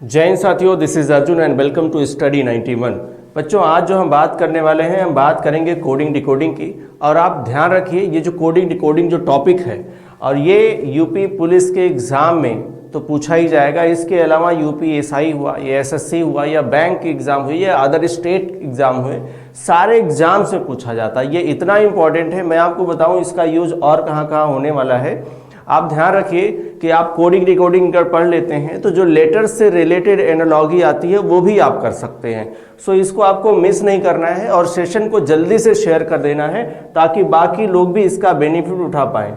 जय हिंद साथियों, this is Arjun and welcome to study 91। बच्चों, आज जो हम बात करने वाले हैं, हम बात करेंगे कोडिंग डिकोडिंग की। और आप ध्यान रखिए, ये जो कोडिंग डिकोडिंग जो टॉपिक है और ये यूपी पुलिस के एग्ज़ाम में तो पूछा ही जाएगा। इसके अलावा यूपी एसआई हुआ या एसएससी हुआ या बैंक की एग्ज़ाम हुई या अदर स्टेट एग्ज़ाम हुए, सारे एग्ज़ाम से पूछा जाता है। ये इतना इंपॉर्टेंट है, मैं आपको बताऊँ इसका यूज़ और कहाँ कहाँ होने वाला है। आप ध्यान रखिए कि आप कोडिंग डिकोडिंग कर पढ़ लेते हैं तो जो लेटर्स से रिलेटेड एनालॉजी आती है वो भी आप कर सकते हैं। सो इसको आपको मिस नहीं करना है और सेशन को जल्दी से शेयर कर देना है ताकि बाकी लोग भी इसका बेनिफिट उठा पाएं।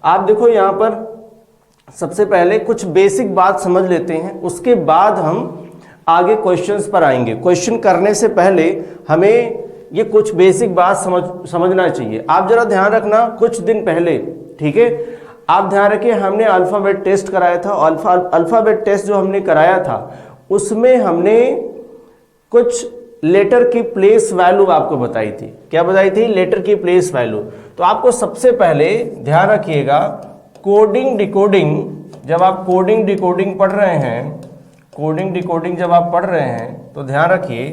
आप देखो, यहाँ पर सबसे पहले कुछ बेसिक बात समझ लेते हैं, उसके बाद हम आगे क्वेश्चंस पर आएंगे। क्वेश्चन करने से पहले हमें ये कुछ बेसिक बात समझना चाहिए। आप जरा ध्यान रखना, कुछ दिन पहले, ठीक है, आप ध्यान रखिए, हमने अल्फ़ाबेट टेस्ट कराया था। अल्फ़ाबेट टेस्ट जो हमने कराया था उसमें हमने कुछ लेटर की प्लेस वैल्यू आपको बताई थी। क्या बताई थी? लेटर की प्लेस वैल्यू। तो आपको सबसे पहले ध्यान रखिएगा, कोडिंग डिकोडिंग, जब आप कोडिंग डिकोडिंग पढ़ रहे हैं, कोडिंग डिकोडिंग जब आप पढ़ रहे हैं तो ध्यान रखिए,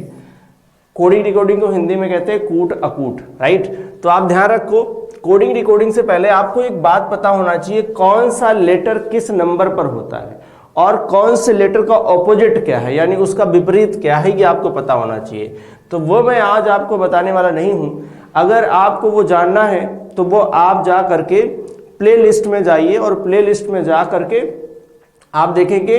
कोडिंग डिकोडिंग को हिंदी में कहते हैं कूट अकूट, राइट। तो आप ध्यान रखो, कोडिंग डिकोडिंग से पहले आपको एक बात पता होना चाहिए, कौन सा लेटर किस नंबर पर होता है और कौन से लेटर का ऑपोजिट क्या है, यानी उसका विपरीत क्या है, ये आपको पता होना चाहिए। तो वो मैं आज आपको बताने वाला नहीं हूं। अगर आपको वो जानना है तो वो आप जा करके प्ले लिस्ट में जाइए और प्ले लिस्ट में जा करके आप देखेंगे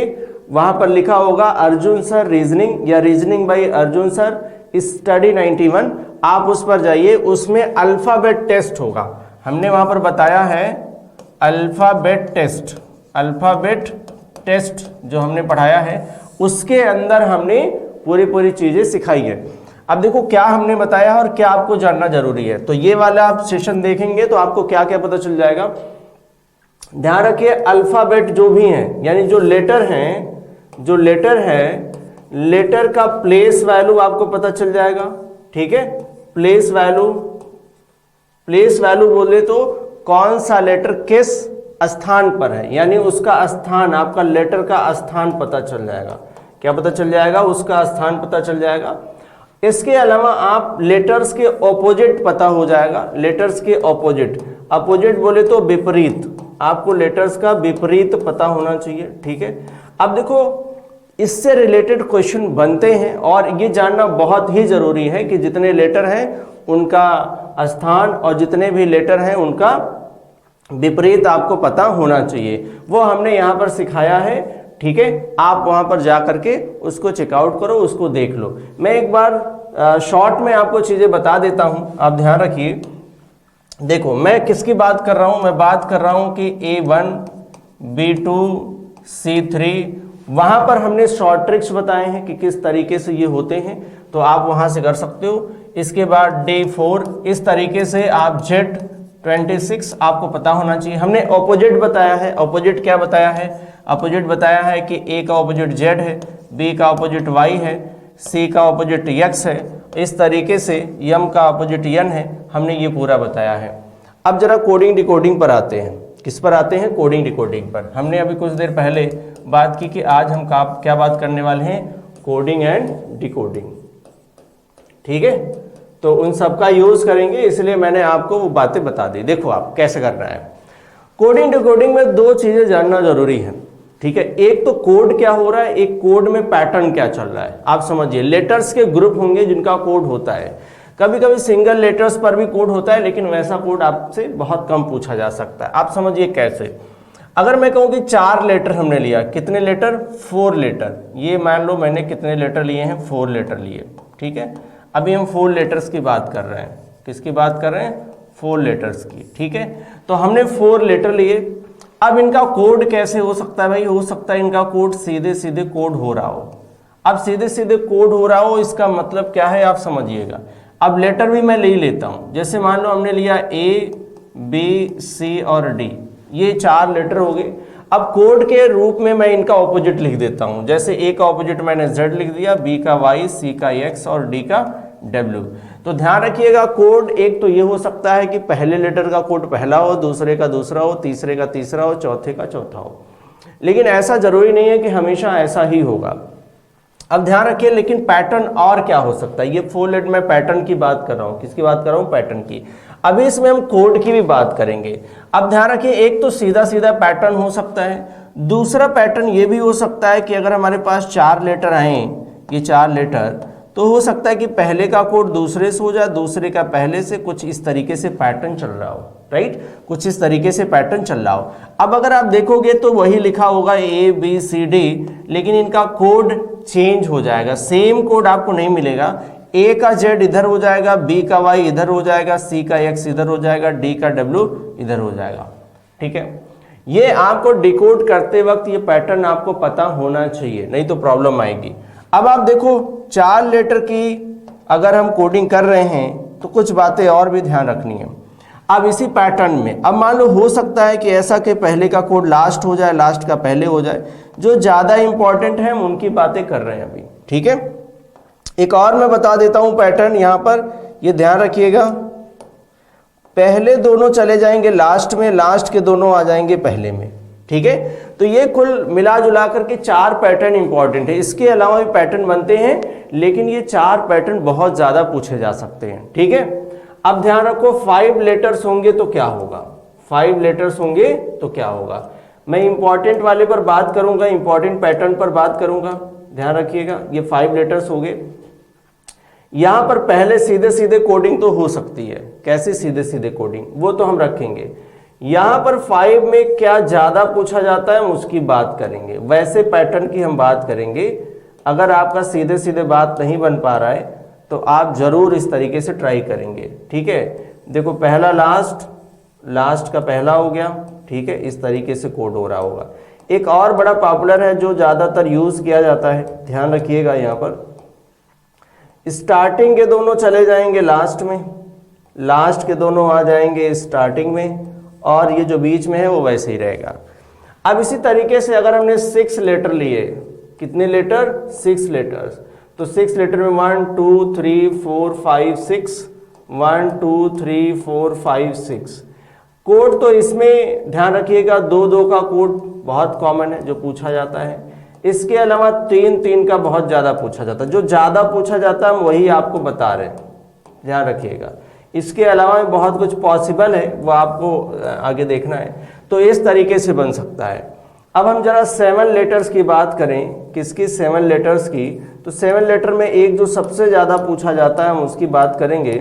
वहां पर लिखा होगा अर्जुन सर रीजनिंग या reasoning bye Arjun sir study 91। आप उस पर जाइए, उसमें अल्फाबेट टेस्ट होगा। हमने वहां पर बताया है अल्फाबेट टेस्ट, अल्फाबेट टेस्ट जो हमने पढ़ाया है उसके अंदर हमने पूरी चीजें सिखाई है। अब देखो क्या हमने बताया और क्या आपको जानना जरूरी है। तो ये वाला आप सेशन देखेंगे तो आपको क्या क्या पता चल जाएगा। ध्यान रखिए, अल्फाबेट जो भी हैं, यानी जो लेटर हैं, जो लेटर है, लेटर का प्लेस वैल्यू आपको पता चल जाएगा, ठीक है। प्लेस वैल्यू, प्लेस वैल्यू बोले तो कौन सा लेटर किस स्थान पर है, यानी उसका स्थान, आपका लेटर का स्थान पता चल जाएगा। क्या पता चल जाएगा? उसका स्थान पता चल जाएगा। इसके अलावा आप लेटर्स के ऑपोजिट पता हो जाएगा, लेटर्स के ऑपोजिट, अपोजिट बोले तो विपरीत, आपको लेटर्स का विपरीत पता होना चाहिए, ठीक है। अब देखो, इससे रिलेटेड क्वेश्चन बनते हैं और ये जानना बहुत ही जरूरी है कि जितने लेटर हैं उनका स्थान और जितने भी लेटर हैं उनका विपरीत आपको पता होना चाहिए। वो हमने यहाँ पर सिखाया है, ठीक है। आप वहाँ पर जा करके उसको चेकआउट करो, उसको देख लो। मैं एक बार शॉर्ट में आपको चीज़ें बता देता हूँ, आप ध्यान रखिए। देखो मैं किसकी बात कर रहा हूँ, मैं बात कर रहा हूँ कि A1, B2, C3, वहां पर हमने शॉर्ट ट्रिक्स बताए हैं कि किस तरीके से ये होते हैं, तो आप वहां से कर सकते हो। इसके बाद D4, इस तरीके से आप Z26 आपको पता होना चाहिए। हमने ऑपोजिट बताया है। ऑपोजिट क्या बताया है? ऑपोजिट बताया है कि A का ऑपोजिट Z है, B का ऑपोजिट Y है, C का ऑपोजिट X है, इस तरीके से M का ऑपोजिट N है। हमने ये पूरा बताया है। अब जरा कोडिंग डिकोडिंग पर आते हैं। किस पर आते हैं? कोडिंग डिकोडिंग पर। हमने अभी कुछ देर पहले बात की कि आज हम क्या बात करने वाले हैं? कोडिंग एंड डिकोडिंग, ठीक है। तो उन सब का यूज करेंगे, इसलिए मैंने आपको वो बातें बता दी। देखो आप कैसे करना है। कोडिंग डिकोडिंग में दो चीजें जानना जरूरी है, ठीक है। एक तो कोड क्या हो रहा है, एक कोड में पैटर्न क्या चल रहा है। आप समझिए, लेटर्स के ग्रुप होंगे जिनका कोड होता है। कभी कभी सिंगल लेटर्स पर भी कोड होता है, लेकिन वैसा कोड आपसे बहुत कम पूछा जा सकता है। आप समझिए कैसे। अगर मैं कहूँ कि 4 लेटर हमने लिया, कितने लेटर? 4 लेटर। ये मान लो मैंने कितने लेटर लिए हैं? 4 लेटर लिए, ठीक है। अभी हम 4 लेटर्स की बात कर रहे हैं। किसकी बात कर रहे हैं? 4 लेटर्स की, ठीक है। तो हमने 4 लेटर लिए। अब इनका कोड कैसे हो सकता है भाई? हो सकता है इनका कोड सीधे सीधे कोड हो रहा हो। अब सीधे सीधे कोड हो रहा हो, इसका मतलब क्या है आप समझिएगा। अब लेटर भी मैं ले ही लेता हूं। जैसे मान लो हमने लिया A, B, C और D, ये 4 लेटर हो गए। अब कोड के रूप में मैं इनका ऑपोजिट लिख देता हूं। जैसे A का ऑपोजिट मैंने Z लिख दिया, B का Y, C का X और D का W। तो ध्यान रखिएगा, कोड एक तो ये हो सकता है कि पहले लेटर का कोड पहला हो, दूसरे का दूसरा हो, तीसरे का तीसरा हो, चौथे का चौथा हो। लेकिन ऐसा जरूरी नहीं है कि हमेशा ऐसा ही होगा। अब ध्यान रखिए, लेकिन पैटर्न और क्या हो सकता है, ये फुल लेट में पैटर्न की बात कर रहा हूं, किसकी बात कर रहा हूं, पैटर्न की। अभी इसमें हम कोड की भी बात करेंगे। अब ध्यान रखिए, एक तो सीधा सीधा पैटर्न हो सकता है, दूसरा पैटर्न ये भी हो सकता है कि अगर हमारे पास 4 लेटर आए, ये 4 लेटर, तो हो सकता है कि पहले का कोड दूसरे से हो जाए, दूसरे का पहले से, कुछ इस तरीके से पैटर्न चल रहा हो, राइट, कुछ इस तरीके से पैटर्न चल रहा हो। अब अगर आप देखोगे तो वही लिखा होगा ABCD, लेकिन इनका कोड चेंज हो जाएगा, सेम कोड आपको नहीं मिलेगा। A का Z इधर हो जाएगा, B का Y इधर हो जाएगा, C का X इधर हो जाएगा, D का W इधर हो जाएगा, ठीक है। ये आपको डिकोड करते वक्त ये पैटर्न आपको पता होना चाहिए, नहीं तो प्रॉब्लम आएगी। अब आप देखो 4 लेटर की अगर हम कोडिंग कर रहे हैं तो कुछ बातें और भी ध्यान रखनी है। अब इसी पैटर्न में अब मान लो हो सकता है कि ऐसा कि पहले का कोड लास्ट हो जाए, लास्ट का पहले हो जाए, जो ज़्यादा इंपॉर्टेंट है हम उनकी बातें कर रहे हैं अभी, ठीक है। एक और मैं बता देता हूं पैटर्न यहाँ पर, ये ध्यान रखिएगा, पहले दोनों चले जाएंगे लास्ट में, लास्ट के दोनों आ जाएंगे पहले में, ठीक है। तो ये कुल मिला जुला करके 4 पैटर्न इंपॉर्टेंट है। इसके अलावा भी पैटर्न बनते हैं, लेकिन ये 4 पैटर्न बहुत ज़्यादा पूछे जा सकते हैं, ठीक है। अब ध्यान रखो 5 लेटर्स होंगे तो क्या होगा, 5 लेटर्स होंगे तो क्या होगा। मैं इंपॉर्टेंट वाले पर बात करूंगा, इंपॉर्टेंट पैटर्न पर बात करूंगा, ध्यान रखिएगा। ये 5 लेटर्स हो गए। यहां पर पहले सीधे सीधे कोडिंग तो हो सकती है, कैसे सीधे सीधे कोडिंग, वो तो हम रखेंगे। यहां पर 5 में क्या ज्यादा पूछा जाता है हम उसकी बात करेंगे, वैसे पैटर्न की हम बात करेंगे। अगर आपका सीधे सीधे बात नहीं बन पा रहा है तो आप जरूर इस तरीके से ट्राई करेंगे, ठीक है। देखो पहला लास्ट, लास्ट का पहला हो गया, ठीक है, इस तरीके से कोड हो रहा होगा। एक और बड़ा पॉपुलर है जो ज्यादातर यूज किया जाता है, ध्यान रखिएगा, यहाँ पर स्टार्टिंग के दोनों चले जाएंगे लास्ट में, लास्ट के दोनों आ जाएंगे स्टार्टिंग में, और ये जो बीच में है वो वैसे ही रहेगा। अब इसी तरीके से अगर हमने 6 लेटर लिए, कितने लेटर, 6 लेटर्स, तो 6 लेटर में 1 2 3 4 5 6, 1 2 3 4 5 6 कोड। तो इसमें ध्यान रखिएगा 2-2 का कोड बहुत कॉमन है जो पूछा जाता है। इसके अलावा 3-3 का बहुत ज़्यादा पूछा जाता है, जो ज़्यादा पूछा जाता है हम वही आपको बता रहे हैं, ध्यान रखिएगा। इसके अलावा भी बहुत कुछ पॉसिबल है, वो आपको आगे देखना है। तो इस तरीके से बन सकता है। अब हम जरा 7 लेटर्स की बात करें, किसकी, 7 लेटर्स की। तो 7 लेटर में एक जो सबसे ज़्यादा पूछा जाता है हम उसकी बात करेंगे,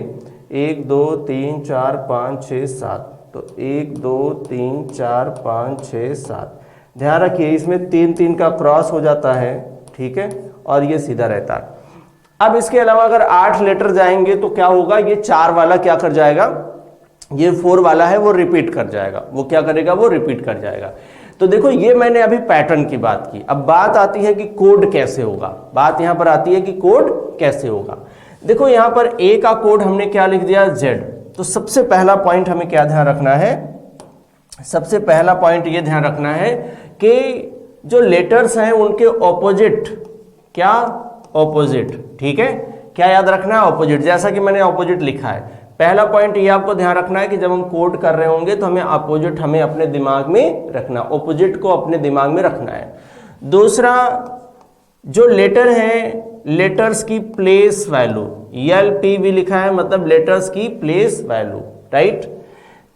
1 2 3 4 5 6 7। तो 1 2 3 4 5 6 7, ध्यान रखिए इसमें 3-3 का क्रॉस हो जाता है, ठीक है, और ये सीधा रहता है। अब इसके अलावा अगर 8 लेटर जाएंगे तो क्या होगा, ये 4 वाला क्या कर जाएगा, ये 4 वाला है वो रिपीट कर जाएगा, वो क्या करेगा, वो रिपीट कर जाएगा। तो देखो ये मैंने अभी पैटर्न की बात की। अब बात आती है कि कोड कैसे होगा, बात यहां पर आती है कि कोड कैसे होगा। देखो यहां पर A का कोड हमने क्या लिख दिया, Z। तो सबसे पहला पॉइंट हमें क्या ध्यान रखना है, सबसे पहला पॉइंट ये ध्यान रखना है कि जो लेटर्स हैं उनके ऑपोजिट, क्या, ऑपोजिट, ठीक है, क्या याद रखना है, ऑपोजिट। जैसा कि मैंने ऑपोजिट लिखा है, पहला पॉइंट ये आपको ध्यान रखना है कि जब हम कोड कर रहे होंगे तो हमें ऑपोजिट हमें अपने दिमाग में रखना, ऑपोजिट को अपने दिमाग में रखना है। दूसरा, जो लेटर है, लेटर्स की प्लेस वैल्यू, LPV लिखा है, मतलब लेटर्स की प्लेस वैल्यू, राइट।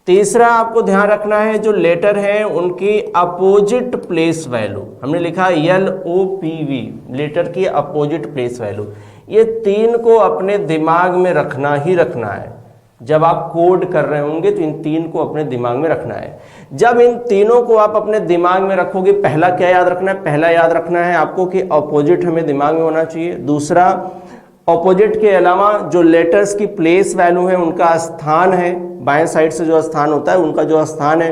तीसरा आपको ध्यान रखना है जो लेटर है उनकी अपोजिट प्लेस वैल्यू, हमने लिखा है LOPV, लेटर की अपोजिट प्लेस वैल्यू। ये 3 को अपने दिमाग में रखना ही रखना है। जब आप कोड कर रहे होंगे तो इन 3 को अपने दिमाग में रखना है। जब इन तीनों को आप अपने दिमाग में रखोगे, पहला क्या याद रखना है, पहला याद रखना है आपको कि अपोजिट हमें दिमाग में होना चाहिए। दूसरा, ऑपोजिट के अलावा जो लेटर्स की प्लेस वैल्यू है उनका स्थान है, बाएं साइड से जो स्थान होता है उनका जो स्थान है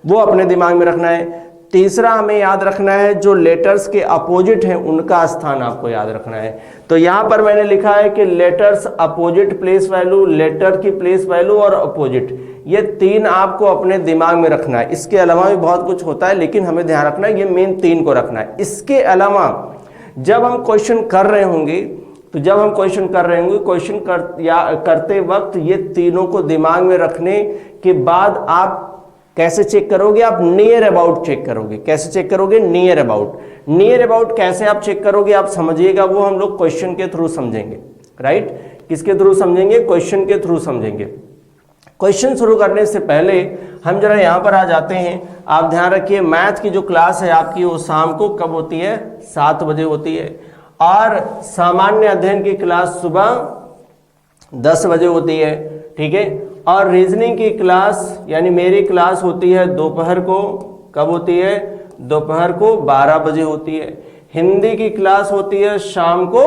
वो अपने दिमाग में रखना है। तीसरा हमें याद रखना है जो लेटर्स के अपोजिट हैं उनका स्थान आपको याद रखना है। तो यहाँ पर मैंने लिखा है कि letters opposite place value, letter की प्लेस वैल्यू और अपोजिट, ये 3 आपको अपने दिमाग में रखना है। इसके अलावा भी बहुत कुछ होता है लेकिन हमें ध्यान रखना है ये मेन 3 को रखना है। इसके अलावा जब हम क्वेश्चन कर रहे होंगे तो जब हम क्वेश्चन कर रहे होंगे, क्वेश्चन करते वक्त ये तीनों को दिमाग में रखने के बाद आप कैसे चेक करोगे आप? नियर अबाउट चेक करोगे। कैसे चेक करोगे? Near about. नियर अबाउट कैसे आप चेक करोगे आप समझिएगा, वो हम लोग क्वेश्चन के थ्रू समझेंगे। राइट, किसके थ्रू समझेंगे? क्वेश्चन के थ्रू समझेंगे। क्वेश्चन शुरू करने से पहले हम जरा यहाँ पर आ जाते हैं। आप ध्यान रखिए, मैथ की जो क्लास है आपकी वो शाम को कब होती है? 7 बजे होती है, और सामान्य अध्ययन की क्लास सुबह 10 बजे होती है। ठीक है, और रीजनिंग की क्लास यानी मेरी क्लास होती है दोपहर को। कब होती है? दोपहर को 12 बजे होती है। हिंदी की क्लास होती है शाम को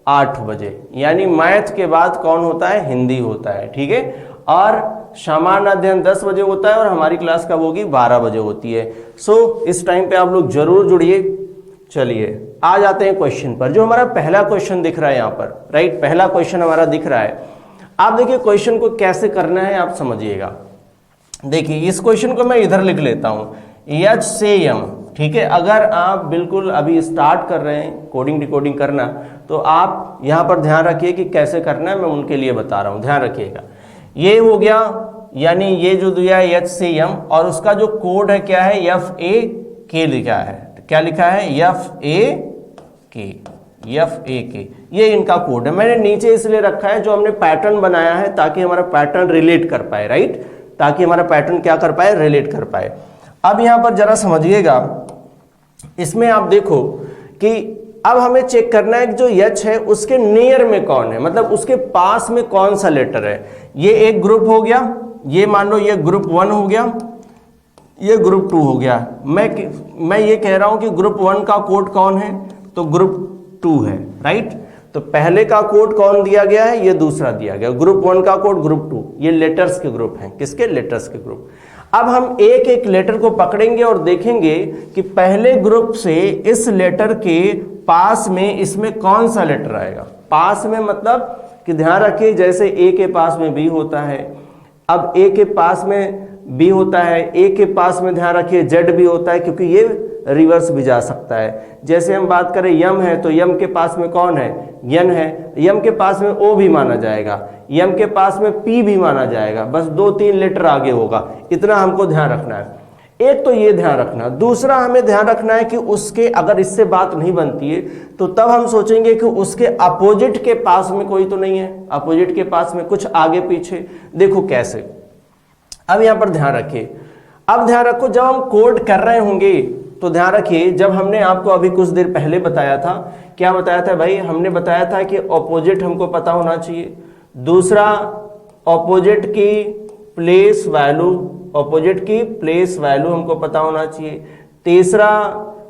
8 बजे, यानी मैथ के बाद कौन होता है? हिंदी होता है। ठीक है, और सामान्य अध्ययन 10 बजे होता है और हमारी क्लास कब होगी? 12 बजे होती है। सो इस टाइम पे आप लोग जरूर जुड़िए। चलिए आ जाते हैं क्वेश्चन पर। जो हमारा पहला क्वेश्चन दिख रहा है यहाँ पर, राइट, पहला क्वेश्चन हमारा दिख रहा है। आप देखिए क्वेश्चन को कैसे करना है आप समझिएगा। देखिए इस क्वेश्चन को मैं इधर लिख लेता हूं, H से M। ठीक है, अगर आप बिल्कुल अभी स्टार्ट कर रहे हैं कोडिंग डिकोडिंग करना, तो आप यहां पर ध्यान रखिए कि कैसे करना है, मैं उनके लिए बता रहा हूं, ध्यान रखिएगा। ये हो गया, यानी ये जो दिया है H से M, और उसका जो कोड है क्या है? FAK लिखा है। क्या लिखा है? FAK, ये इनका कोड है। मैंने नीचे इसलिए रखा है, जो हमने पैटर्न बनाया है ताकि हमारा पैटर्न रिलेट कर पाए। राइट, ताकि हमारा पैटर्न क्या कर पाए? रिलेट कर पाए। अब यहां पर जरा समझिएगा, इसमें आप देखो कि अब हमें चेक करना है कि जो H है उसके नियर में कौन है, मतलब उसके पास में कौन सा लेटर है। ये एक ग्रुप हो गया, ये मान लो ये ग्रुप 1 हो गया, ये ग्रुप 2 हो गया। मैं ये कह रहा हूं कि ग्रुप 1 का कोड कौन है? तो ग्रुप 2 है। राइट, तो पहले का कोड कौन दिया गया है? ये दूसरा दिया गया। ग्रुप 1 का कोड ग्रुप 2, ये लेटर्स के ग्रुप हैं। किसके? लेटर्स के ग्रुप। अब हम एक एक लेटर को पकड़ेंगे और देखेंगे कि पहले ग्रुप से इस लेटर के पास में इसमें कौन सा लेटर आएगा। पास में मतलब कि ध्यान रखिए, जैसे ए के पास में बी होता है, अब ए के पास में बी होता है, ए के पास में ध्यान रखिए जेड भी होता है, क्योंकि ये रिवर्स भी जा सकता है। जैसे हम बात करें यम है, तो यम के पास में कौन है? यन है। यम के पास में ओ भी माना जाएगा, यम के पास में पी भी माना जाएगा, बस 2-3 लेटर आगे होगा। इतना हमको ध्यान रखना है। एक तो ये ध्यान रखना, दूसरा हमें ध्यान रखना है कि उसके अगर इससे बात नहीं बनती है तो तब हम सोचेंगे कि उसके अपोजिट के पास में कोई तो नहीं है, अपोजिट के पास में कुछ आगे पीछे। देखो कैसे, अब यहां पर ध्यान रखिए। अब ध्यान रखो, जब हम कोड कर रहे होंगे तो ध्यान रखिए, जब हमने आपको अभी कुछ देर पहले बताया था, क्या बताया था भाई? हमने बताया था कि ऑपोजिट हमको पता होना चाहिए, दूसरा ऑपोजिट की प्लेस वैल्यू, ऑपोजिट की प्लेस वैल्यू हमको पता होना चाहिए, तीसरा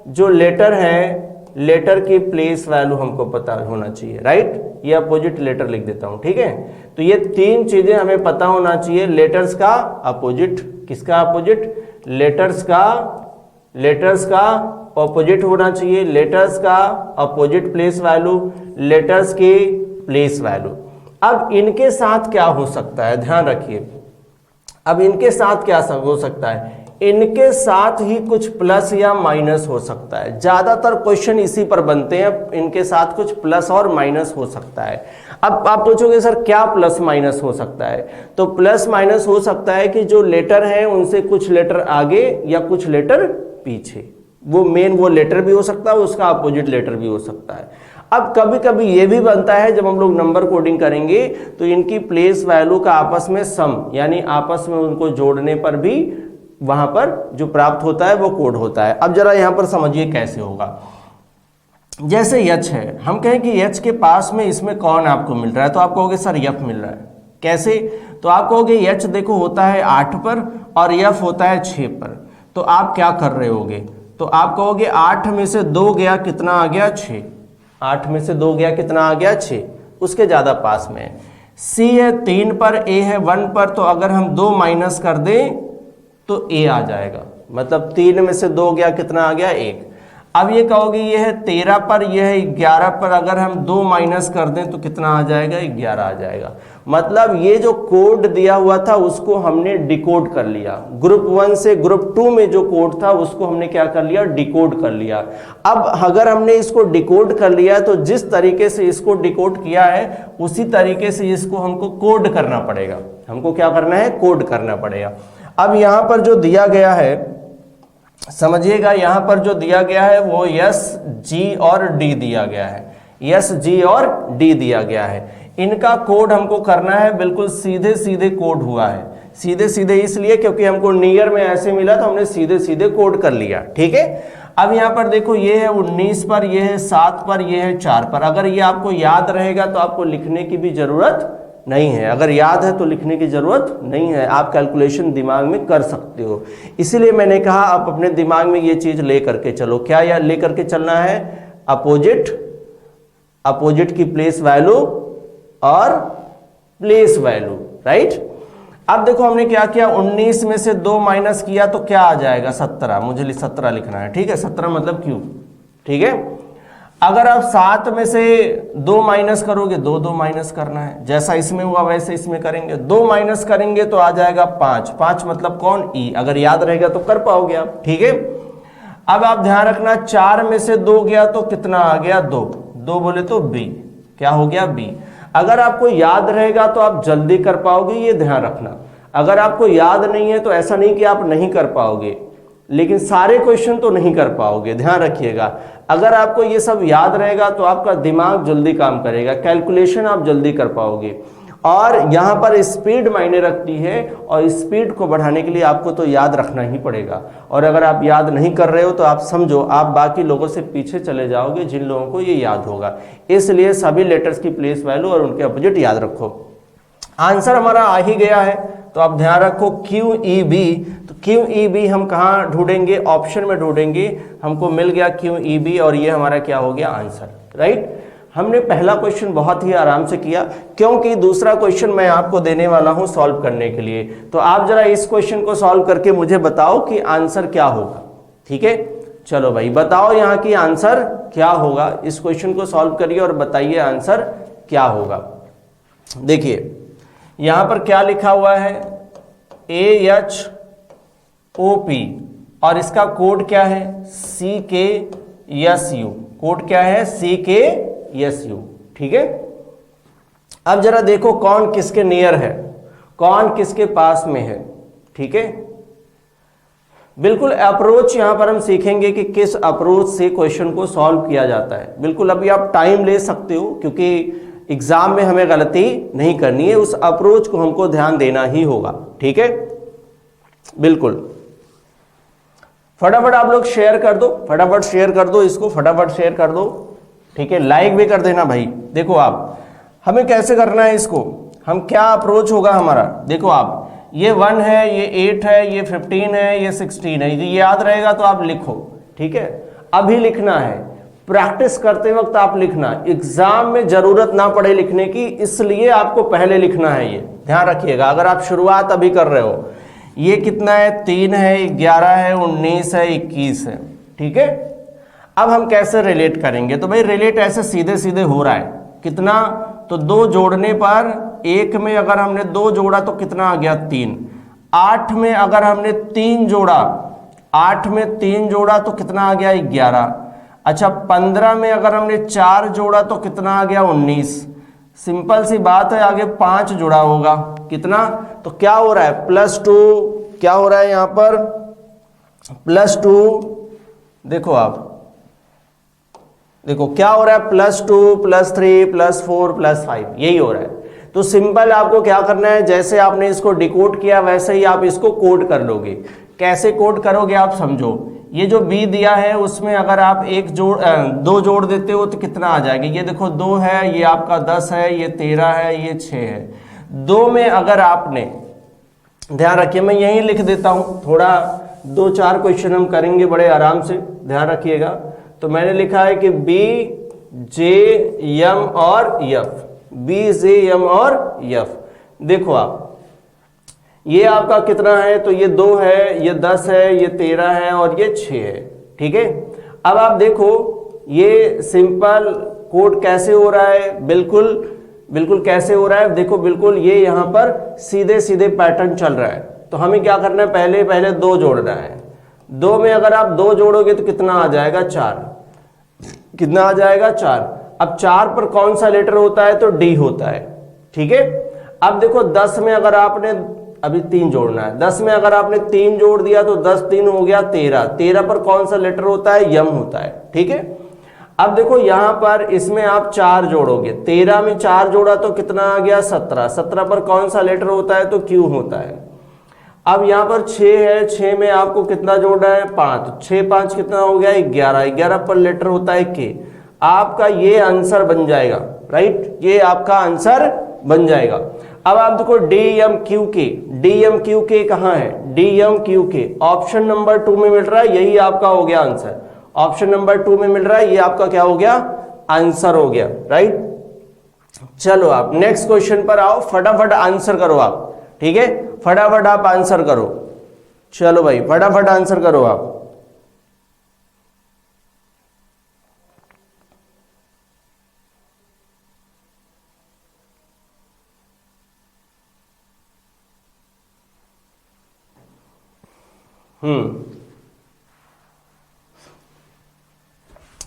जो लेटर है लेटर की प्लेस वैल्यू हमको पता होना चाहिए। राइट, ये अपोजिट लेटर लिख देता हूं। ठीक है, तो ये 3 चीजें हमें पता होना चाहिए। लेटर्स का अपोजिट, किसका अपोजिट? लेटर्स का ऑपोजिट होना चाहिए, लेटर्स का अपोजिट प्लेस वैल्यू, लेटर्स की प्लेस वैल्यू। अब इनके साथ क्या हो सकता है? ध्यान रखिए, अब इनके साथ क्या हो सकता है? इनके साथ ही कुछ प्लस या माइनस हो सकता है। ज्यादातर क्वेश्चन इसी पर बनते हैं, इनके साथ कुछ प्लस और माइनस हो सकता है। अब आप पूछोगे सर क्या प्लस माइनस हो सकता है? तो प्लस माइनस हो सकता है कि जो लेटर हैं उनसे कुछ लेटर आगे या कुछ लेटर पीछे, वो मेन वो लेटर भी हो सकता है, उसका अपोजिट लेटर भी हो सकता है। अब कभी कभी ये भी बनता है, जब हम लोग नंबर कोडिंग करेंगे तो इनकी प्लेस वैल्यू का आपस में सम, यानी आपस में उनको जोड़ने पर भी वहां पर जो प्राप्त होता है वो कोड होता है। अब जरा यहां पर समझिए कैसे होगा। जैसे H है, हम कहें कि H के पास में इसमें कौन आपको मिल रहा है, तो आप कहोगे सर F मिल रहा है। कैसे? तो आप कहोगे H देखो होता है 8 पर और F होता है 6 पर, तो आप क्या कर रहे होगे? तो आप कहोगे 8 में से 2 गया, कितना आ गया? 6। 8 में से 2 गया, कितना आ गया? 6। उसके ज्यादा पास में है। C है 3 पर, A है 1 पर, तो अगर हम 2 माइनस कर दें तो A आ जाएगा, मतलब 3 में से 2 गया, कितना आ गया? 1। अब ये कहोगे ये है 13 पर, ये है 11 पर, अगर हम 2 माइनस कर दें तो कितना आ जाएगा? 11 आ जाएगा। मतलब ये जो कोड दिया हुआ था उसको हमने डिकोड कर लिया। ग्रुप 1 से ग्रुप 2 में जो कोड था उसको हमने क्या कर लिया? डिकोड कर लिया। अब अगर हमने इसको डिकोड कर लिया तो जिस तरीके से इसको डिकोड किया है उसी तरीके से इसको हमको कोड करना पड़ेगा। हमको क्या करना है? कोड करना पड़ेगा। अब यहां पर जो दिया गया है, समझिएगा, यहां पर जो दिया गया है वो यस, जी और डी दिया गया है। यस, जी और डी दिया गया है। इनका कोड हमको करना है, बिल्कुल सीधे सीधे कोड हुआ है। सीधे सीधे इसलिए क्योंकि हमको नियर में ऐसे मिला तो हमने सीधे सीधे कोड कर लिया। ठीक है, अब यहां पर देखो ये है 19 पर, ये है 7 पर, ये है 4 पर। अगर ये आपको याद रहेगा तो आपको लिखने की भी जरूरत नहीं है। अगर याद है तो लिखने की जरूरत नहीं है, आप कैलकुलेशन दिमाग में कर सकते हो। इसीलिए मैंने कहा आप अपने दिमाग में ये चीज ले करके चलो। क्या यार ले करके चलना है? अपोजिट की प्लेस वैल्यू और प्लेस वैल्यू, राइट। अब देखो हमने क्या किया, 19 में से 2 माइनस किया तो क्या आ जाएगा? 17। मुझे 17 लिखना है, ठीक है। 17 मतलब क्यूब, ठीक है। अगर आप 7 में से 2 माइनस करोगे, 2 माइनस करना है, जैसा इसमें हुआ वैसे इसमें करेंगे। 2 माइनस करेंगे तो आ जाएगा 5। 5 मतलब कौन? ई। अगर याद रहेगा तो कर पाओगे आप, ठीक है। अब आप ध्यान रखना, 4 में से 2 गया तो कितना आ गया? 2। 2 बोले तो बी। क्या हो गया? बी। अगर आपको याद रहेगा तो आप जल्दी कर पाओगे, ये ध्यान रखना। अगर आपको याद नहीं है तो ऐसा नहीं कि आप नहीं कर पाओगे, लेकिन सारे क्वेश्चन तो नहीं कर पाओगे, ध्यान रखिएगा। अगर आपको ये सब याद रहेगा तो आपका दिमाग जल्दी काम करेगा, कैलकुलेशन आप जल्दी कर पाओगे। और यहाँ पर स्पीड मायने रखती है, और स्पीड को बढ़ाने के लिए आपको तो याद रखना ही पड़ेगा। और अगर आप याद नहीं कर रहे हो तो आप समझो आप बाकी लोगों से पीछे चले जाओगे जिन लोगों को ये याद होगा। इसलिए सभी लेटर्स की प्लेस वैल्यू और उनके अपोजिट याद रखो। आंसर हमारा आ ही गया है, तो आप ध्यान रखो QEB। तो QEB हम कहाँ ढूंढेंगे? ऑप्शन में ढूंढेंगे। हमको मिल गया QEB और ये हमारा क्या हो गया? Answer, right. हमने पहला क्वेश्चन बहुत ही आराम से किया, क्योंकि दूसरा क्वेश्चन मैं आपको देने वाला हूं सॉल्व करने के लिए। तो आप जरा इस क्वेश्चन को सॉल्व करके मुझे बताओ कि आंसर क्या होगा, ठीक है। चलो भाई बताओ यहाँ की आंसर क्या होगा। इस क्वेश्चन को सॉल्व करिए और बताइए आंसर क्या होगा। देखिए यहां पर क्या लिखा हुआ है? AHOP और इसका कोड क्या है? CKSU। कोड क्या है? CKSU, ठीक है। अब जरा देखो कौन किसके नियर है, कौन किसके पास में है, ठीक है। बिल्कुल अप्रोच यहां पर हम सीखेंगे कि किस अप्रोच से क्वेश्चन को सॉल्व किया जाता है। बिल्कुल अभी आप टाइम ले सकते हो, क्योंकि एग्जाम में हमें गलती नहीं करनी है, उस अप्रोच को हमको ध्यान देना ही होगा, ठीक है। बिल्कुल फटाफट आप लोग शेयर कर दो, फटाफट शेयर कर दो इसको, फटाफट शेयर कर दो, ठीक है। लाइक भी कर देना भाई। देखो आप हमें कैसे करना है इसको, हम क्या अप्रोच होगा हमारा। देखो आप ये 1 है, ये 8 है, ये 15 है, ये 16 है, ये याद रहेगा तो आप लिखो, ठीक है। अभी लिखना है, प्रैक्टिस करते वक्त आप लिखना, एग्जाम में जरूरत ना पड़े लिखने की, इसलिए आपको पहले लिखना है, ये ध्यान रखिएगा। अगर आप शुरुआत अभी कर रहे हो, ये कितना है? 3 है, 11 है, 19 है, 21 है, ठीक है। अब हम कैसे रिलेट करेंगे? तो भाई रिलेट ऐसे सीधे सीधे हो रहा है। कितना? तो 2 जोड़ने पर, 1 में अगर हमने 2 जोड़ा तो कितना आ गया? 3। 8 में अगर हमने 3 जोड़ा, 8 में 3 जोड़ा तो कितना आ गया? 11। अच्छा 15 में अगर हमने 4 जोड़ा तो कितना आ गया? 19। सिंपल सी बात है, आगे 5 जुड़ा होगा, कितना? तो क्या हो रहा है? +2। क्या हो रहा है यहां पर? +2। देखो आप, देखो क्या हो रहा है? +2 +3 +4 +5, यही हो रहा है। तो सिंपल आपको क्या करना है, जैसे आपने इसको डिकोड किया वैसे ही आप इसको कोड कर लोगे। कैसे कोड करोगे आप समझो। ये जो बी दिया है उसमें अगर आप 2 जोड़ देते हो तो कितना आ जाएगा? ये देखो 2 है, ये आपका 10 है, ये 13 है, ये 6 है। 2 में अगर आपने, ध्यान रखिए मैं यहीं लिख देता हूं, थोड़ा 2-4 क्वेश्चन हम करेंगे बड़े आराम से, ध्यान रखिएगा। तो मैंने लिखा है कि B, J, M और F, B, J, M और F। देखो आप ये आपका कितना है? तो ये 2 है, ये 10 है, ये 13 है और ये 6 है, ठीक है। अब आप देखो ये सिंपल कोड कैसे हो रहा है, बिल्कुल कैसे हो रहा है। देखो बिल्कुल ये यहाँ पर सीधे सीधे पैटर्न चल रहा है। तो हमें क्या करना है? पहले 2 जोड़ना है। 2 में अगर आप 2 जोड़ोगे तो कितना आ जाएगा? 4। कितना आ जाएगा? 4। अब 4 पर कौन सा लेटर होता है? तो डी होता है, ठीक है। अब देखो 10 में अगर आपने अभी 3 जोड़ना है। 10 में अगर आपने 3 जोड़ दिया तो 10 3 हो गया 13। 13 पर कौन सा लेटर होता है? यम होता है। ठीक है, अब देखो यहां पर इसमें आप 4 जोड़ोगे। 13 में 4 जोड़ा तो कितना आ गया? 17। 17 पर कौन सा लेटर होता है? तो क्यू होता है। अब यहां पर 6 है, 6 में आपको कितना जोड़ना है? 5। 6 5 कितना हो गया? 11। 11 पर लेटर होता है के। आपका ये आंसर बन जाएगा, राइट, ये आपका आंसर बन जाएगा। अब आप देखो डी एम क्यू के, डी एम क्यू के कहां है? डी एम क्यू के ऑप्शन नंबर 2 में मिल रहा है, यही आपका हो गया आंसर। ऑप्शन नंबर 2 में मिल रहा है, ये आपका क्या हो गया? आंसर हो गया, राइट। चलो आप नेक्स्ट क्वेश्चन पर आओ, फटाफट आंसर करो आप। ठीक है, फटाफट आप आंसर करो। चलो भाई फटाफट आंसर करो आप।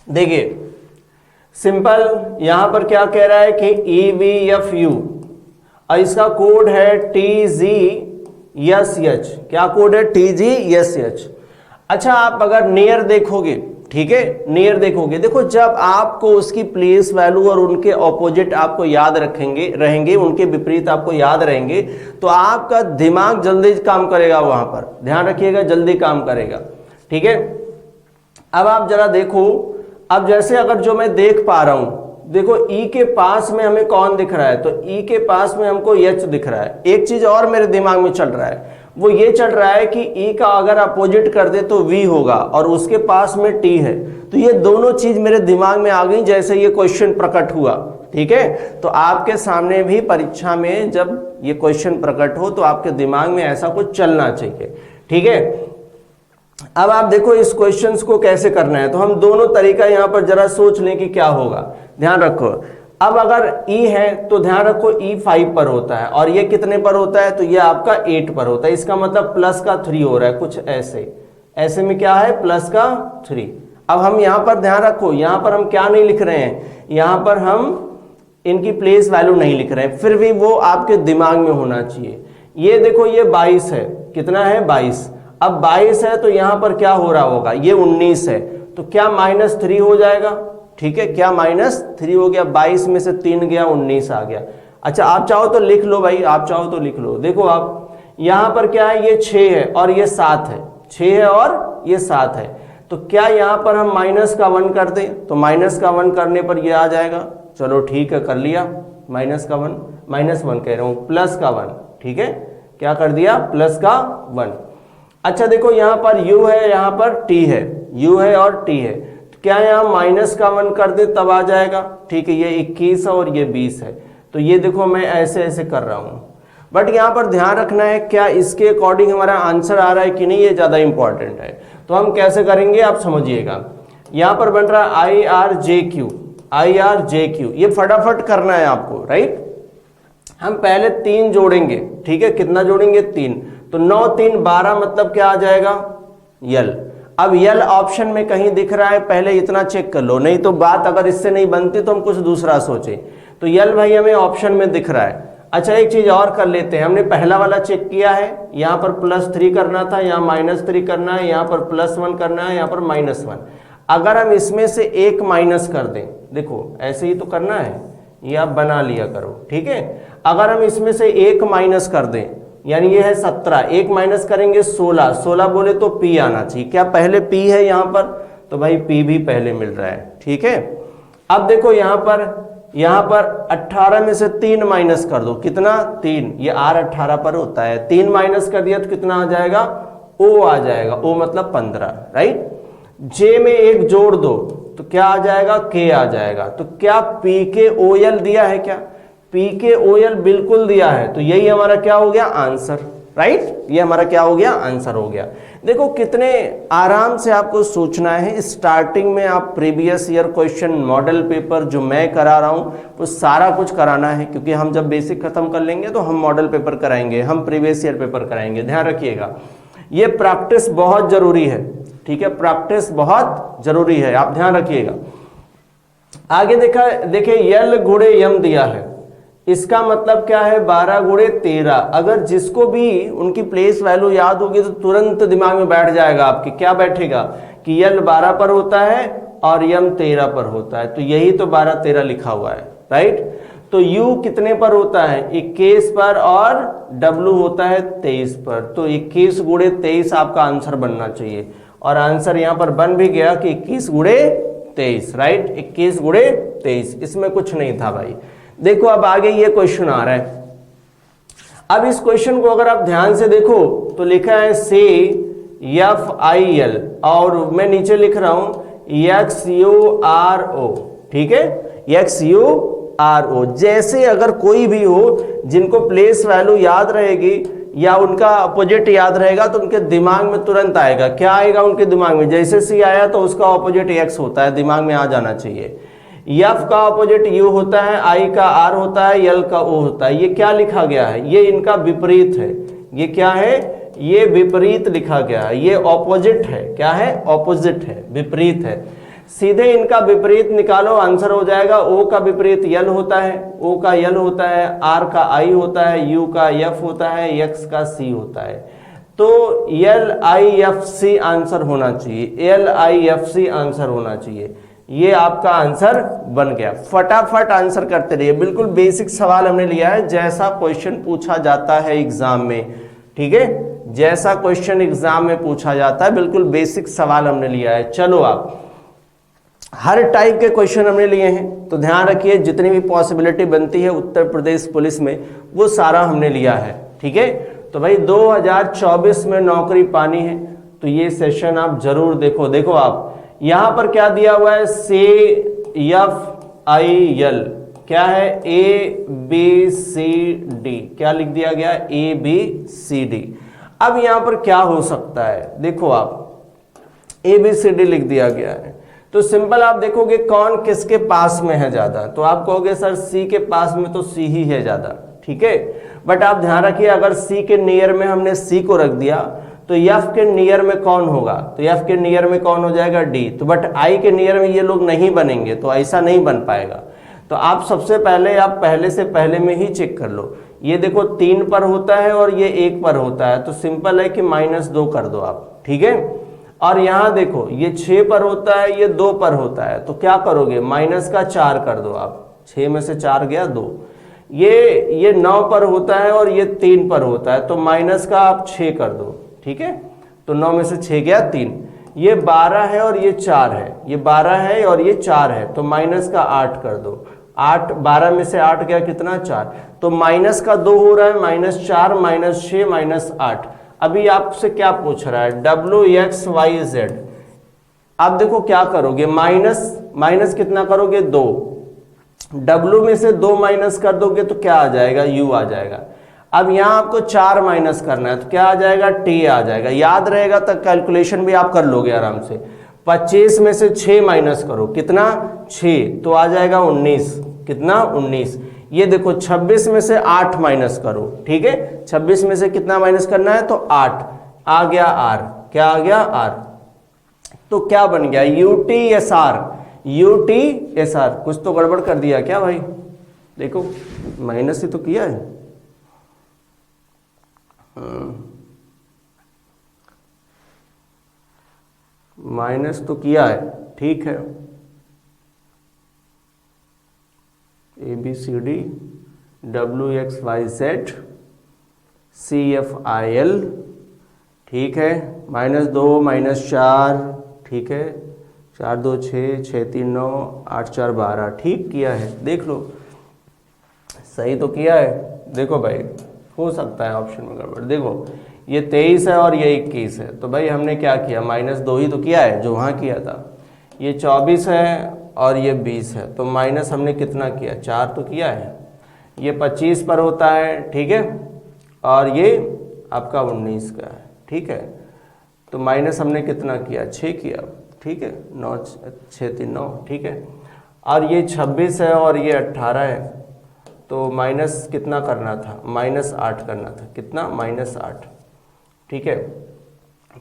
देखिए सिंपल, यहां पर क्या कह रहा है कि EVFU और इसका कोड है TGSH। क्या कोड है? TGSH। अच्छा, आप अगर नियर देखोगे, ठीक है, नियर देखोगे, देखो जब आपको उसकी प्लेस वैल्यू और उनके ऑपोजिट आपको याद रहेंगे, उनके विपरीत आपको याद रहेंगे, तो आपका दिमाग जल्दी काम करेगा वहां पर। ध्यान रखिएगा, जल्दी काम करेगा। ठीक है, अब आप जरा देखो, अब जैसे अगर जो मैं देख पा रहा हूं, देखो ई के पास में हमें कौन दिख रहा है? तो ई के पास में हमको एच दिख रहा है। एक चीज और मेरे दिमाग में चल रहा है, वो ये चल रहा है कि ई का अगर अपोजिट कर दे तो वी होगा और उसके पास में टी है। तो ये दोनों चीज मेरे दिमाग में आ गई जैसे ये क्वेश्चन प्रकट हुआ। ठीक है, तो आपके सामने भी परीक्षा में जब ये क्वेश्चन प्रकट हो तो आपके दिमाग में ऐसा कुछ चलना चाहिए। ठीक है, अब आप देखो इस क्वेश्चंस को कैसे करना है, तो हम दोनों तरीका यहां पर जरा सोच लें कि क्या होगा। ध्यान रखो, अब अगर E है तो ध्यान रखो E 5 पर होता है और ये कितने पर होता है? तो ये आपका 8 पर होता है। इसका मतलब प्लस का 3 हो रहा है, कुछ ऐसे में क्या है? प्लस का 3। अब हम यहां पर ध्यान रखो, यहां पर हम क्या नहीं लिख रहे हैं? यहां पर हम इनकी प्लेस वैल्यू नहीं लिख रहे हैं, फिर भी वो आपके दिमाग में होना चाहिए। ये देखो ये 22 है, कितना है? 22। अब 22 है तो यहां पर क्या हो रहा होगा? ये 19 है, तो क्या -3 हो जाएगा? ठीक है, क्या -3 हो गया? 22 में से 3 गया, 19 आ गया। अच्छा, आप चाहो तो लिख लो भाई, आप चाहो तो लिख लो। देखो आप यहां पर क्या है? ये 6 है और ये 7 है। 6 है और ये 7 है, तो क्या यहां पर हम माइनस का 1 कर दें? तो माइनस का 1 करने पर ये आ जाएगा। चलो ठीक है, कर लिया। माइनस का 1, -1 कह रहा हूं, प्लस का 1। ठीक है, क्या कर दिया? प्लस का 1। अच्छा देखो यहां पर u है, यहां पर t है, u है और t है, तो क्या यहां माइनस का 1 कर दे तब आ जाएगा। ठीक है, ये 21 है और ये 20 है, तो ये देखो मैं ऐसे ऐसे कर रहा हूं। बट यहां पर ध्यान रखना है, क्या इसके अकॉर्डिंग हमारा आंसर आ रहा है कि नहीं, ये ज्यादा इंपॉर्टेंट है। तो हम कैसे करेंगे आप समझिएगा। यहां पर बन रहा है IRJQ, IRJQ, ये फटाफट करना है आपको, राइट। हम पहले 3 जोड़ेंगे, ठीक है, कितना जोड़ेंगे? 3, तो 9 3 12, मतलब क्या आ जाएगा? यल। अब यल ऑप्शन में कहीं दिख रहा है, पहले इतना चेक कर लो, नहीं तो बात अगर इससे नहीं बनती तो हम कुछ दूसरा सोचे। तो यल भाई हमें ऑप्शन में दिख रहा है। अच्छा एक चीज और कर लेते हैं, हमने पहला वाला चेक किया है, यहाँ पर +3 करना था, यहाँ -3 करना है, यहाँ पर +1 करना है, यहाँ पर -1। अगर हम इसमें से एक माइनस कर दें, देखो ऐसे ही तो करना है, ये आप बना लिया करो, ठीक है। अगर हम इसमें से एक माइनस कर दें, यानी ये है 17, एक माइनस करेंगे 16, 16 बोले तो P आना चाहिए। क्या पहले P है यहाँ पर? तो भाई P भी पहले मिल रहा है, ठीक है। अब देखो यहाँ पर 18 में से 3 माइनस कर दो, कितना? 3, ये R 18 पर होता है, 3 माइनस कर दिया तो कितना आ जाएगा? O आ जाएगा, O मतलब 15, राइट। J में एक जोड़ दो तो क्या आ जाएगा? K आ जाएगा। तो क्या PKOL दिया है? क्या PKOL बिल्कुल दिया है, तो यही हमारा क्या हो गया? Answer, right. ये हमारा क्या हो गया? आंसर हो गया। देखो कितने आराम से आपको सोचना है। स्टार्टिंग में आप previous year question model paper जो मैं करा रहा हूं वो सारा कुछ कराना है, क्योंकि हम जब बेसिक खत्म कर लेंगे तो हम मॉडल पेपर कराएंगे, हम प्रीवियस ईयर पेपर कराएंगे। ध्यान रखिएगा, ये प्रैक्टिस बहुत जरूरी है, ठीक है, प्रैक्टिस बहुत जरूरी है, आप ध्यान रखिएगा। आगे देखिए यल गुणे यम दिया है, इसका मतलब क्या है 12 गुणे 13। अगर जिसको भी उनकी प्लेस वैल्यू याद होगी तो तुरंत दिमाग में बैठ जाएगा आपके, क्या बैठेगा कि यल 12 पर होता है और यम 13 पर होता है, तो यही तो 12 13 लिखा हुआ है, राइट। तो u कितने पर होता है 21 पर और w होता है 23 पर, तो 21 गुणे 23 आपका आंसर बनना चाहिए। और आंसर यहां पर बन भी गया कि 21 गुणे 23, राइट, 21 गुणे 23, इसमें कुछ नहीं था भाई। देखो अब आगे ये क्वेश्चन आ रहा है। अब इस क्वेश्चन को अगर आप ध्यान से देखो तो लिखा है से FIL और मैं नीचे लिख रहा हूं XURO, ठीक है, XURO। जैसे अगर कोई भी हो जिनको प्लेस वैल्यू याद रहेगी या उनका अपोजिट याद रहेगा तो उनके दिमाग में तुरंत आएगा, क्या आएगा उनके दिमाग में, जैसे C आया तो उसका ऑपोजिट X होता है, दिमाग में आ जाना चाहिए। F का ऑपोजिट U होता है, I का R होता है, L का O होता है। ये क्या लिखा गया है, ये इनका विपरीत है। ये क्या है, ये विपरीत लिखा गया है, ये ऑपोजिट है। क्या है, ऑपोजिट है, विपरीत है। सीधे इनका विपरीत निकालो, आंसर हो जाएगा O का विपरीत L होता है, O का L होता है, R का I होता है, U का F होता है, X का C होता है। तो LIFC आंसर होना चाहिए, LIFC आंसर होना चाहिए। ये आपका आंसर बन गया। फटाफट आंसर करते रहिए, बिल्कुल बेसिक सवाल हमने लिया है, जैसा क्वेश्चन पूछा जाता है एग्जाम में, ठीक है, जैसा क्वेश्चन एग्जाम में पूछा जाता है, बिल्कुल बेसिक सवाल हमने लिया है। चलो आप हर टाइप के क्वेश्चन हमने लिए हैं, तो ध्यान रखिए जितनी भी पॉसिबिलिटी बनती है उत्तर प्रदेश पुलिस में वो सारा हमने लिया है, ठीक है। तो भाई 2024 में नौकरी पानी है तो ये सेशन आप जरूर देखो। देखो आप यहां पर क्या दिया हुआ है, से FIL क्या है, ABCD, क्या लिख दिया गया, ABCD। अब यहां पर क्या हो सकता है, देखो आप ABCD लिख दिया गया है, तो सिंपल आप देखोगे कौन किसके पास में है ज्यादा, तो आप कहोगे सर C के पास में तो C ही है ज्यादा, ठीक है। बट आप ध्यान रखिए अगर C के नियर में हमने C को रख दिया तो F के नियर में कौन होगा, तो F के नियर में कौन हो जाएगा, D। तो बट I के नियर में ये लोग नहीं बनेंगे, तो ऐसा नहीं बन पाएगा। तो आप सबसे पहले आप पहले से पहले में ही चेक कर लो। ये देखो 3 पर होता है और ये 1 पर होता है, तो सिंपल है कि -2 कर दो आप, ठीक है। और यहां देखो ये 6 पर होता है, ये 2 पर होता है, तो क्या करोगे, -4 कर दो आप, 6 में से 4 गया 2। ये 9 पर होता है और ये 3 पर होता है, तो माइनस का आप 6 कर दो, ठीक है। तो 9 में से 6 गया 3। ये 12 है और ये 4 है, ये 12 है और ये 4 है, तो माइनस का 8 कर दो। 8, 12 में से 8 गया कितना, 4, तो माइनस का 2 हो रहा है, -4 -6 -8। अभी आपसे क्या पूछ रहा है, WXYZ। आप देखो क्या करोगे, माइनस कितना करोगे, 2। W में से 2 माइनस कर दोगे तो क्या आ जाएगा, U आ जाएगा। अब यहां आपको 4 माइनस करना है तो क्या आ जाएगा, T आ जाएगा। याद रहेगा तक कैलकुलेशन भी आप कर लोगे आराम से। 25 में से 6 माइनस करो, कितना, 6, तो आ जाएगा 19, कितना, 19। ये देखो 26 में से 8 माइनस करो, ठीक है, 26 में से कितना माइनस करना है, तो 8, आ गया R, क्या आ गया, R। तो क्या बन गया, UTSR। कुछ तो गड़बड़ कर दिया क्या भाई, देखो माइनस ही तो किया है, माइनस तो किया है, ठीक है। ABCD WXYZ CFIL, ठीक है, -2 -4, ठीक है, 4 2 6 6 3 9 8 4 12, ठीक किया है, देख लो सही तो किया है। देखो भाई हो सकता है ऑप्शन में गड़बड़, देखो ये 23 है और ये 21 है, तो भाई हमने क्या किया, -2 ही तो किया है जो वहाँ किया था। ये 24 है और ये 20 है, तो माइनस हमने कितना किया, 4 तो किया है। ये 25 पर होता है, ठीक है, और ये आपका 19 का है, ठीक है। तो माइनस हमने कितना किया, 6 किया, ठीक है, 9 6 3 9, ठीक है। और ये 26 है और ये 18 है, तो माइनस कितना करना था, -8 करना था, कितना, -8, ठीक है।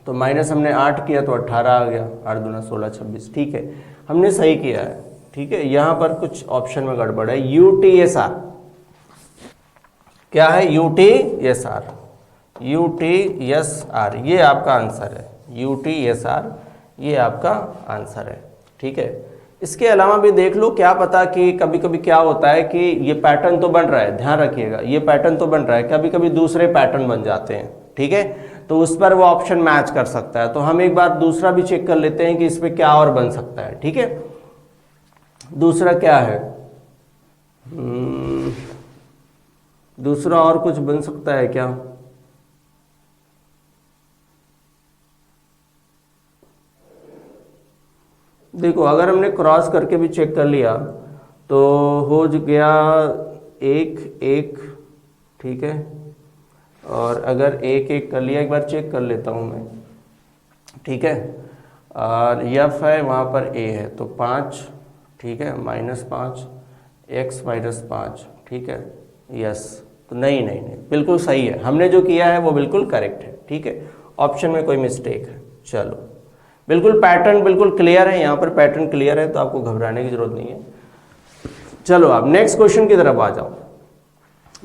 तो माइनस हमने 8 किया तो 18 आ गया, 8 दूना 16 26, ठीक है, हमने सही किया है, ठीक है। यहाँ पर कुछ ऑप्शन में गड़बड़ है, UTSR क्या है? UTSR, UTSR ये आपका आंसर है, UTSR ये आपका आंसर है। ठीक है, इसके अलावा भी देख लो, क्या पता कि कभी कभी क्या होता है कि ये पैटर्न तो बन रहा है, ध्यान रखिएगा, ये पैटर्न तो बन रहा है, कभी कभी दूसरे पैटर्न बन जाते हैं। ठीक है, तो उस पर वो ऑप्शन मैच कर सकता है। तो हम एक बार दूसरा भी चेक कर लेते हैं कि इस पर क्या और बन सकता है। ठीक है, दूसरा क्या है? दूसरा और कुछ बन सकता है क्या? देखो, अगर हमने क्रॉस करके भी चेक कर लिया तो हो गया 1-1। ठीक है, और अगर 1-1 कर लिया, एक बार चेक कर लेता हूँ मैं। ठीक है, और F है, वहाँ पर A है, तो 5। ठीक है, -5, x -5। ठीक है, यस। तो नहीं नहीं नहीं, बिल्कुल सही है, हमने जो किया है वो बिल्कुल करेक्ट है। ठीक है, ऑप्शन में कोई मिस्टेक है। चलो, बिल्कुल पैटर्न बिल्कुल क्लियर है, यहाँ पर पैटर्न क्लियर है, तो आपको घबराने की जरूरत नहीं है। चलो आप नेक्स्ट क्वेश्चन की तरफ आ जाओ।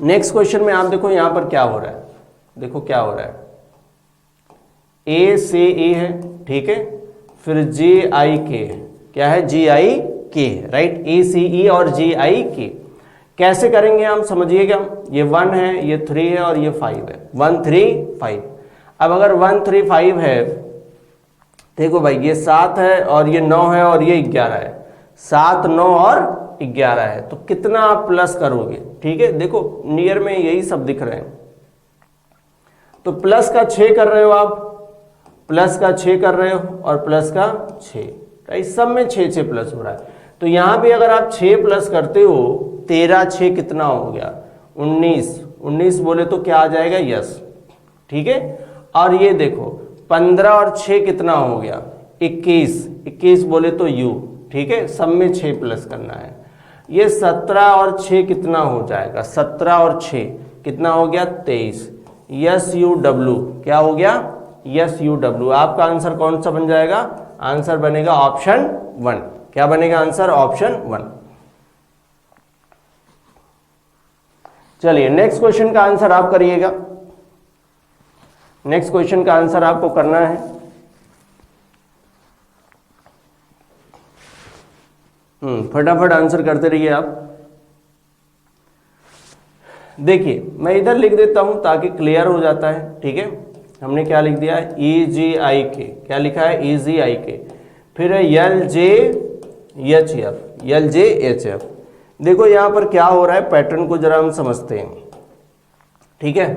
नेक्स्ट क्वेश्चन में आप देखो यहाँ पर क्या हो रहा है, देखो क्या हो रहा है, A से A है। ठीक है, फिर JIK है, क्या है? GIK है, राइट। ACE और GIK कैसे करेंगे हम, समझिएगा। ये 1 है, ये 3 है और ये 5 है, 1 3 5। अब अगर 1 3 5 है, देखो भाई, ये 7 है और ये 9 है और ये 11 है, 7 9 और 11 है, तो कितना आप प्लस करोगे? ठीक है, देखो नियर में यही सब दिख रहे हैं, तो प्लस का 6 कर रहे हो आप, प्लस का 6 कर रहे हो और प्लस का 6, राइट। सब में 6 प्लस हो रहा है। तो यहां भी अगर आप 6 प्लस करते हो, 13 6 कितना हो गया? 19 बोले तो क्या आ जाएगा? यस। ठीक है, और ये देखो 15 और 6 कितना हो गया? 21 बोले तो U। ठीक है, सब में 6 प्लस करना है। ये 17 और 6 कितना हो जाएगा? 17 और 6 कितना हो गया? 23। SUW क्या हो गया? SUW। आपका आंसर कौन सा बन जाएगा? आंसर बनेगा ऑप्शन 1। क्या बनेगा आंसर? ऑप्शन 1। चलिए नेक्स्ट क्वेश्चन का आंसर आप करिएगा। नेक्स्ट क्वेश्चन का आंसर आपको करना है। फटाफट आंसर करते रहिए आप। देखिए मैं इधर लिख देता हूं ताकि क्लियर हो जाता है। ठीक है, हमने क्या लिख दिया है? EGIK। क्या लिखा है? EGIK। फिर है LJHF। देखो यहां पर क्या हो रहा है, पैटर्न को जरा हम समझते हैं। ठीक है,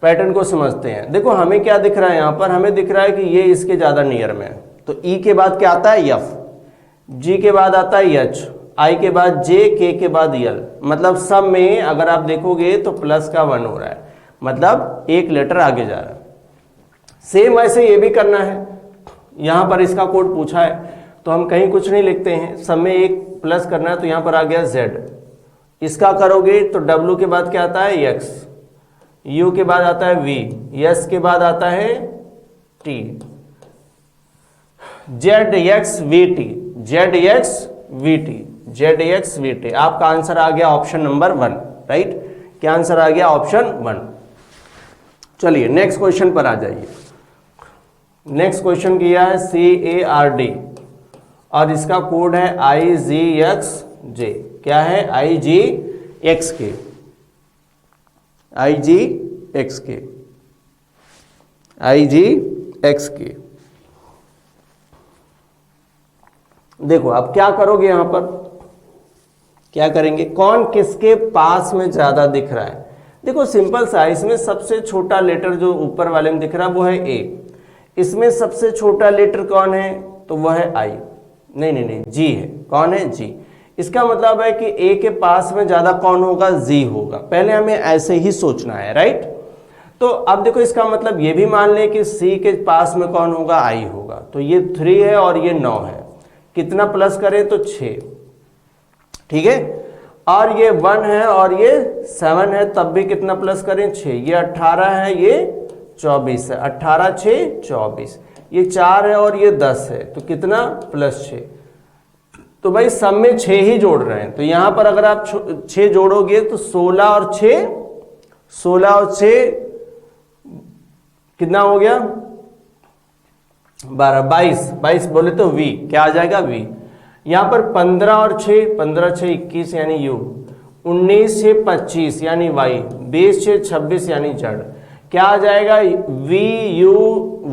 पैटर्न को समझते हैं। देखो हमें क्या दिख रहा है, यहां पर हमें दिख रहा है कि ये इसके ज्यादा नियर में है, तो E के बाद क्या आता है? F, G के बाद आता है H, I के बाद J, K के बाद L। मतलब सब में अगर आप देखोगे तो प्लस का 1 हो रहा है, मतलब एक लेटर आगे जा रहा है। सेम ऐसे ये भी करना है, यहां पर इसका कोड पूछा है तो हम कहीं कुछ नहीं लिखते हैं, सब में एक प्लस करना है, तो यहां पर आ गया Z। इसका करोगे तो W के बाद क्या आता है? X, U के बाद आता है V, S के बाद आता है T, ZXVT। आपका आंसर आ गया ऑप्शन नंबर 1, राइट। क्या आंसर आ गया? ऑप्शन 1। चलिए नेक्स्ट क्वेश्चन पर आ जाइए। नेक्स्ट क्वेश्चन किया है CARD और इसका कोड है IGXJ। क्या है? IGXK। देखो अब क्या करोगे, यहां पर क्या करेंगे? कौन किसके पास में ज्यादा दिख रहा है? देखो सिंपल सा, इसमें सबसे छोटा लेटर जो ऊपर वाले में दिख रहा है वो है A। इसमें सबसे छोटा लेटर कौन है? तो वह है I। नहीं, G है। कौन है? G। इसका मतलब है कि A के पास में ज्यादा कौन होगा? Z होगा। पहले हमें ऐसे ही सोचना है, राइट। तो अब देखो इसका मतलब ये भी मान लें कि C के पास में कौन होगा? I होगा। तो ये 3 है और ये 9 है, कितना प्लस करें? तो 6। ठीक है, और ये 1 है और ये 7 है, तब भी कितना प्लस करें? 6। ये 18 है, ये 24 है, 18 6 24। ये 4 है और ये 10 है, तो कितना? +6। तो भाई सब में 6 ही जोड़ रहे हैं, तो यहां पर अगर आप 6 जोड़ोगे तो 16 और 6 16 और 6 कितना हो गया 12, 22 बोले तो v क्या आ जाएगा v। यहां पर 15 और 6, 15 6 21 यानी u, 19 6 25 यानी y, 20 6 26 यानी z। क्या आ जाएगा v u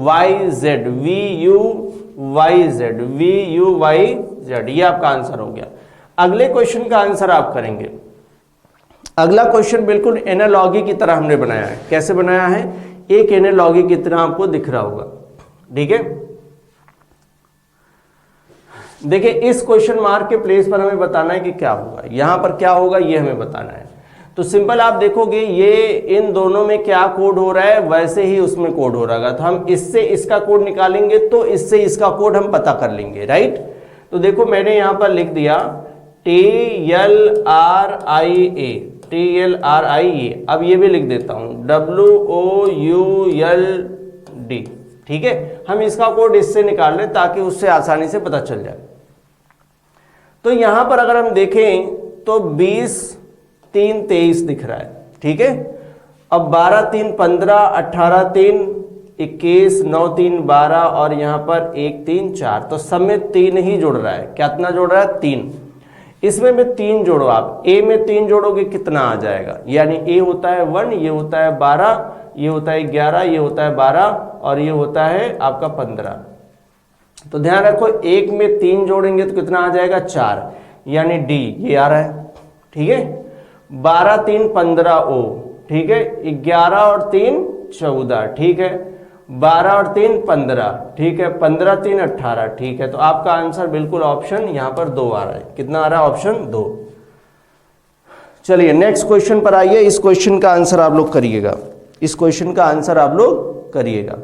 y z, v u y z, v u y z। ये आपका आंसर हो गया। अगले क्वेश्चन का आंसर आप करेंगे। अगला क्वेश्चन बिल्कुल एनालॉगी की तरह हमने बनाया है। कैसे बनाया है, एक एनालॉगी की तरह आपको दिख रहा होगा, ठीक है। देखिए इस क्वेश्चन मार्क के प्लेस पर हमें बताना है कि क्या होगा, यहां पर क्या होगा ये हमें बताना है। तो सिंपल आप देखोगे ये इन दोनों में क्या कोड हो रहा है वैसे ही उसमें कोड हो रहा है। तो हम इससे इसका कोड निकालेंगे तो इससे इसका कोड हम पता कर लेंगे, राइट। तो देखो मैंने यहां पर लिख दिया TLRIA, अब ये भी लिख देता हूं WOULD, ठीक है। हम इसका कोड इससे निकाल लें ताकि उससे आसानी से पता चल जाए। तो यहां पर अगर हम देखें तो 20 3 23 दिख रहा है, ठीक है। अब 12 3 15, 18 3 21, 9 3 12 और यहां पर 1 3 4, तो सब में 3 ही जुड़ रहा है। कितना जोड़ रहा है 3। इसमें में 3 जोड़ो आप, ए में 3 जोड़ोगे कितना आ जाएगा, यानी ए होता है 1, ये होता है 12, ये होता है 11, ये होता है 12 और ये होता है आपका 15। तो ध्यान रखो एक में 3 जोड़ेंगे तो कितना आ जाएगा 4, यानी डी ये आ रहा है, ठीक है। 12 3 15 ओ, ठीक है। 11 और 3 14, ठीक है। 12 और 3 15, ठीक है। 15 3 18, ठीक है। तो आपका आंसर बिल्कुल ऑप्शन यहां पर 2 आ रहा है। कितना आ रहा है, ऑप्शन 2। चलिए नेक्स्ट क्वेश्चन पर आइए। इस क्वेश्चन का आंसर आप लोग करिएगा, इस क्वेश्चन का आंसर आप लोग करिएगा।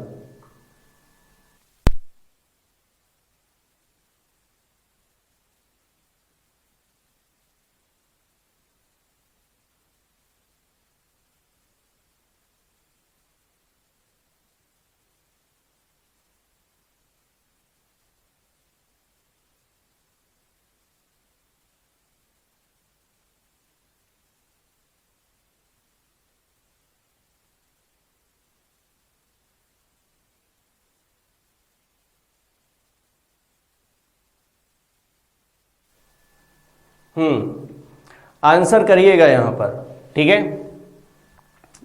आंसर करिएगा यहां पर, ठीक है।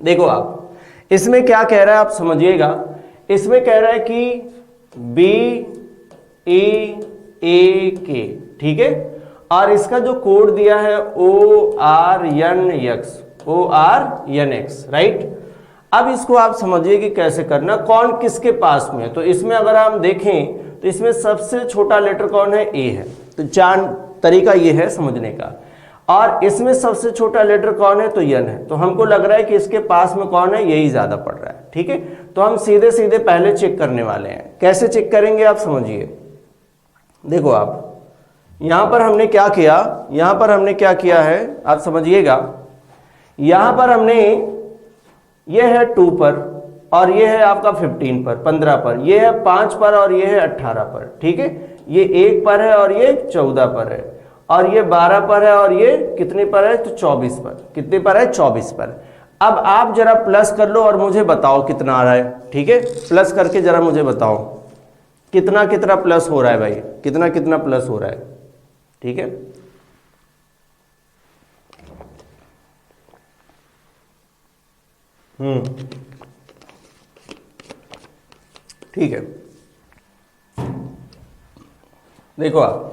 देखो आप इसमें क्या कह रहा है आप समझिएगा। इसमें कह रहा है कि BEAK, ठीक है। और इसका जो कोड दिया है ORNX, राइट। अब इसको आप समझिए कि कैसे करना, कौन किसके पास में है। तो इसमें अगर हम देखें तो इसमें सबसे छोटा लेटर कौन है, ए है। तो 4 तरीका ये है समझने का। और इसमें सबसे छोटा लेटर कौन है, तो यन है। तो हमको लग रहा है कि इसके पास में कौन है, यही ज्यादा पड़ रहा है, ठीक है। तो हम सीधे सीधे पहले चेक करने वाले हैं। कैसे चेक करेंगे आप समझिए। देखो आप यहां पर हमने क्या किया, यहां पर हमने क्या किया है आप समझिएगा। यहां पर हमने ये है 2 पर और ये है आपका 15 पर, 15 पर, ये है 5 पर और ये है 18 पर, ठीक है। ये 1 पर है और ये 14 पर है और ये 12 पर है और ये कितने पर है, तो 24 पर। कितने पर है, 24 पर। अब आप जरा प्लस कर लो और मुझे बताओ कितना आ रहा है, ठीक है। प्लस करके जरा मुझे बताओ कितना कितना प्लस हो रहा है भाई, कितना कितना प्लस हो रहा है, ठीक है। ठीक है। देखो आप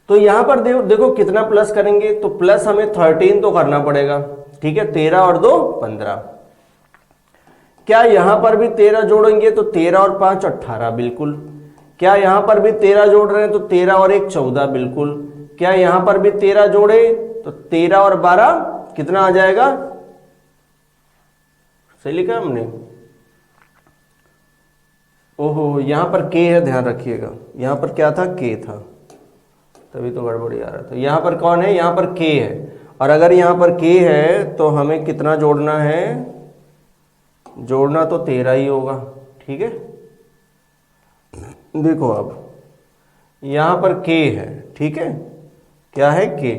तो यहां पर देखो कितना प्लस करेंगे, तो प्लस हमें 13 तो करना पड़ेगा, ठीक है। 13 और 2 15। क्या यहां पर भी 13 जोड़ेंगे तो 13 और 5 18, बिल्कुल। क्या यहां पर भी 13 जोड़ रहे हैं तो 13 और 1 14, बिल्कुल। क्या यहां पर भी 13 जोड़े तो 13 और 12 कितना आ जाएगा, सही लिखा हमने। ओहो यहां पर के है, ध्यान रखिएगा। यहां पर क्या था, के था, तभी तो गड़बड़ी आ रहा था। यहां पर कौन है, यहां पर के है। और अगर यहां पर के है तो हमें कितना जोड़ना है, जोड़ना तो 13 ही होगा, ठीक है। देखो अब यहां पर के है, ठीक है। क्या है, के।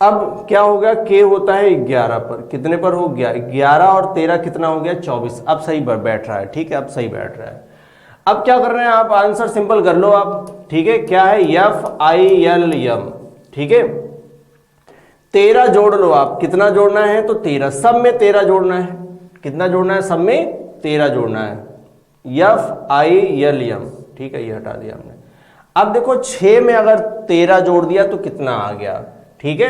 अब क्या होगा, k होता है 11 पर, कितने पर हो गया 11 और 13 कितना हो गया 24। अब सही बैठ रहा है, ठीक है, अब सही बैठ रहा है। अब क्या कर रहे हैं आप, आंसर सिंपल कर लो आप, ठीक है, क्या है FILM, ठीक है। 13 जोड़ लो आप, कितना जोड़ना है तो 13, सब में 13 जोड़ना है, कितना जोड़ना है, सब में 13 जोड़ना है, FILM, ठीक है, ये हटा दिया हमने। अब देखो 6 में अगर 13 जोड़ दिया तो कितना आ गया, ठीक है,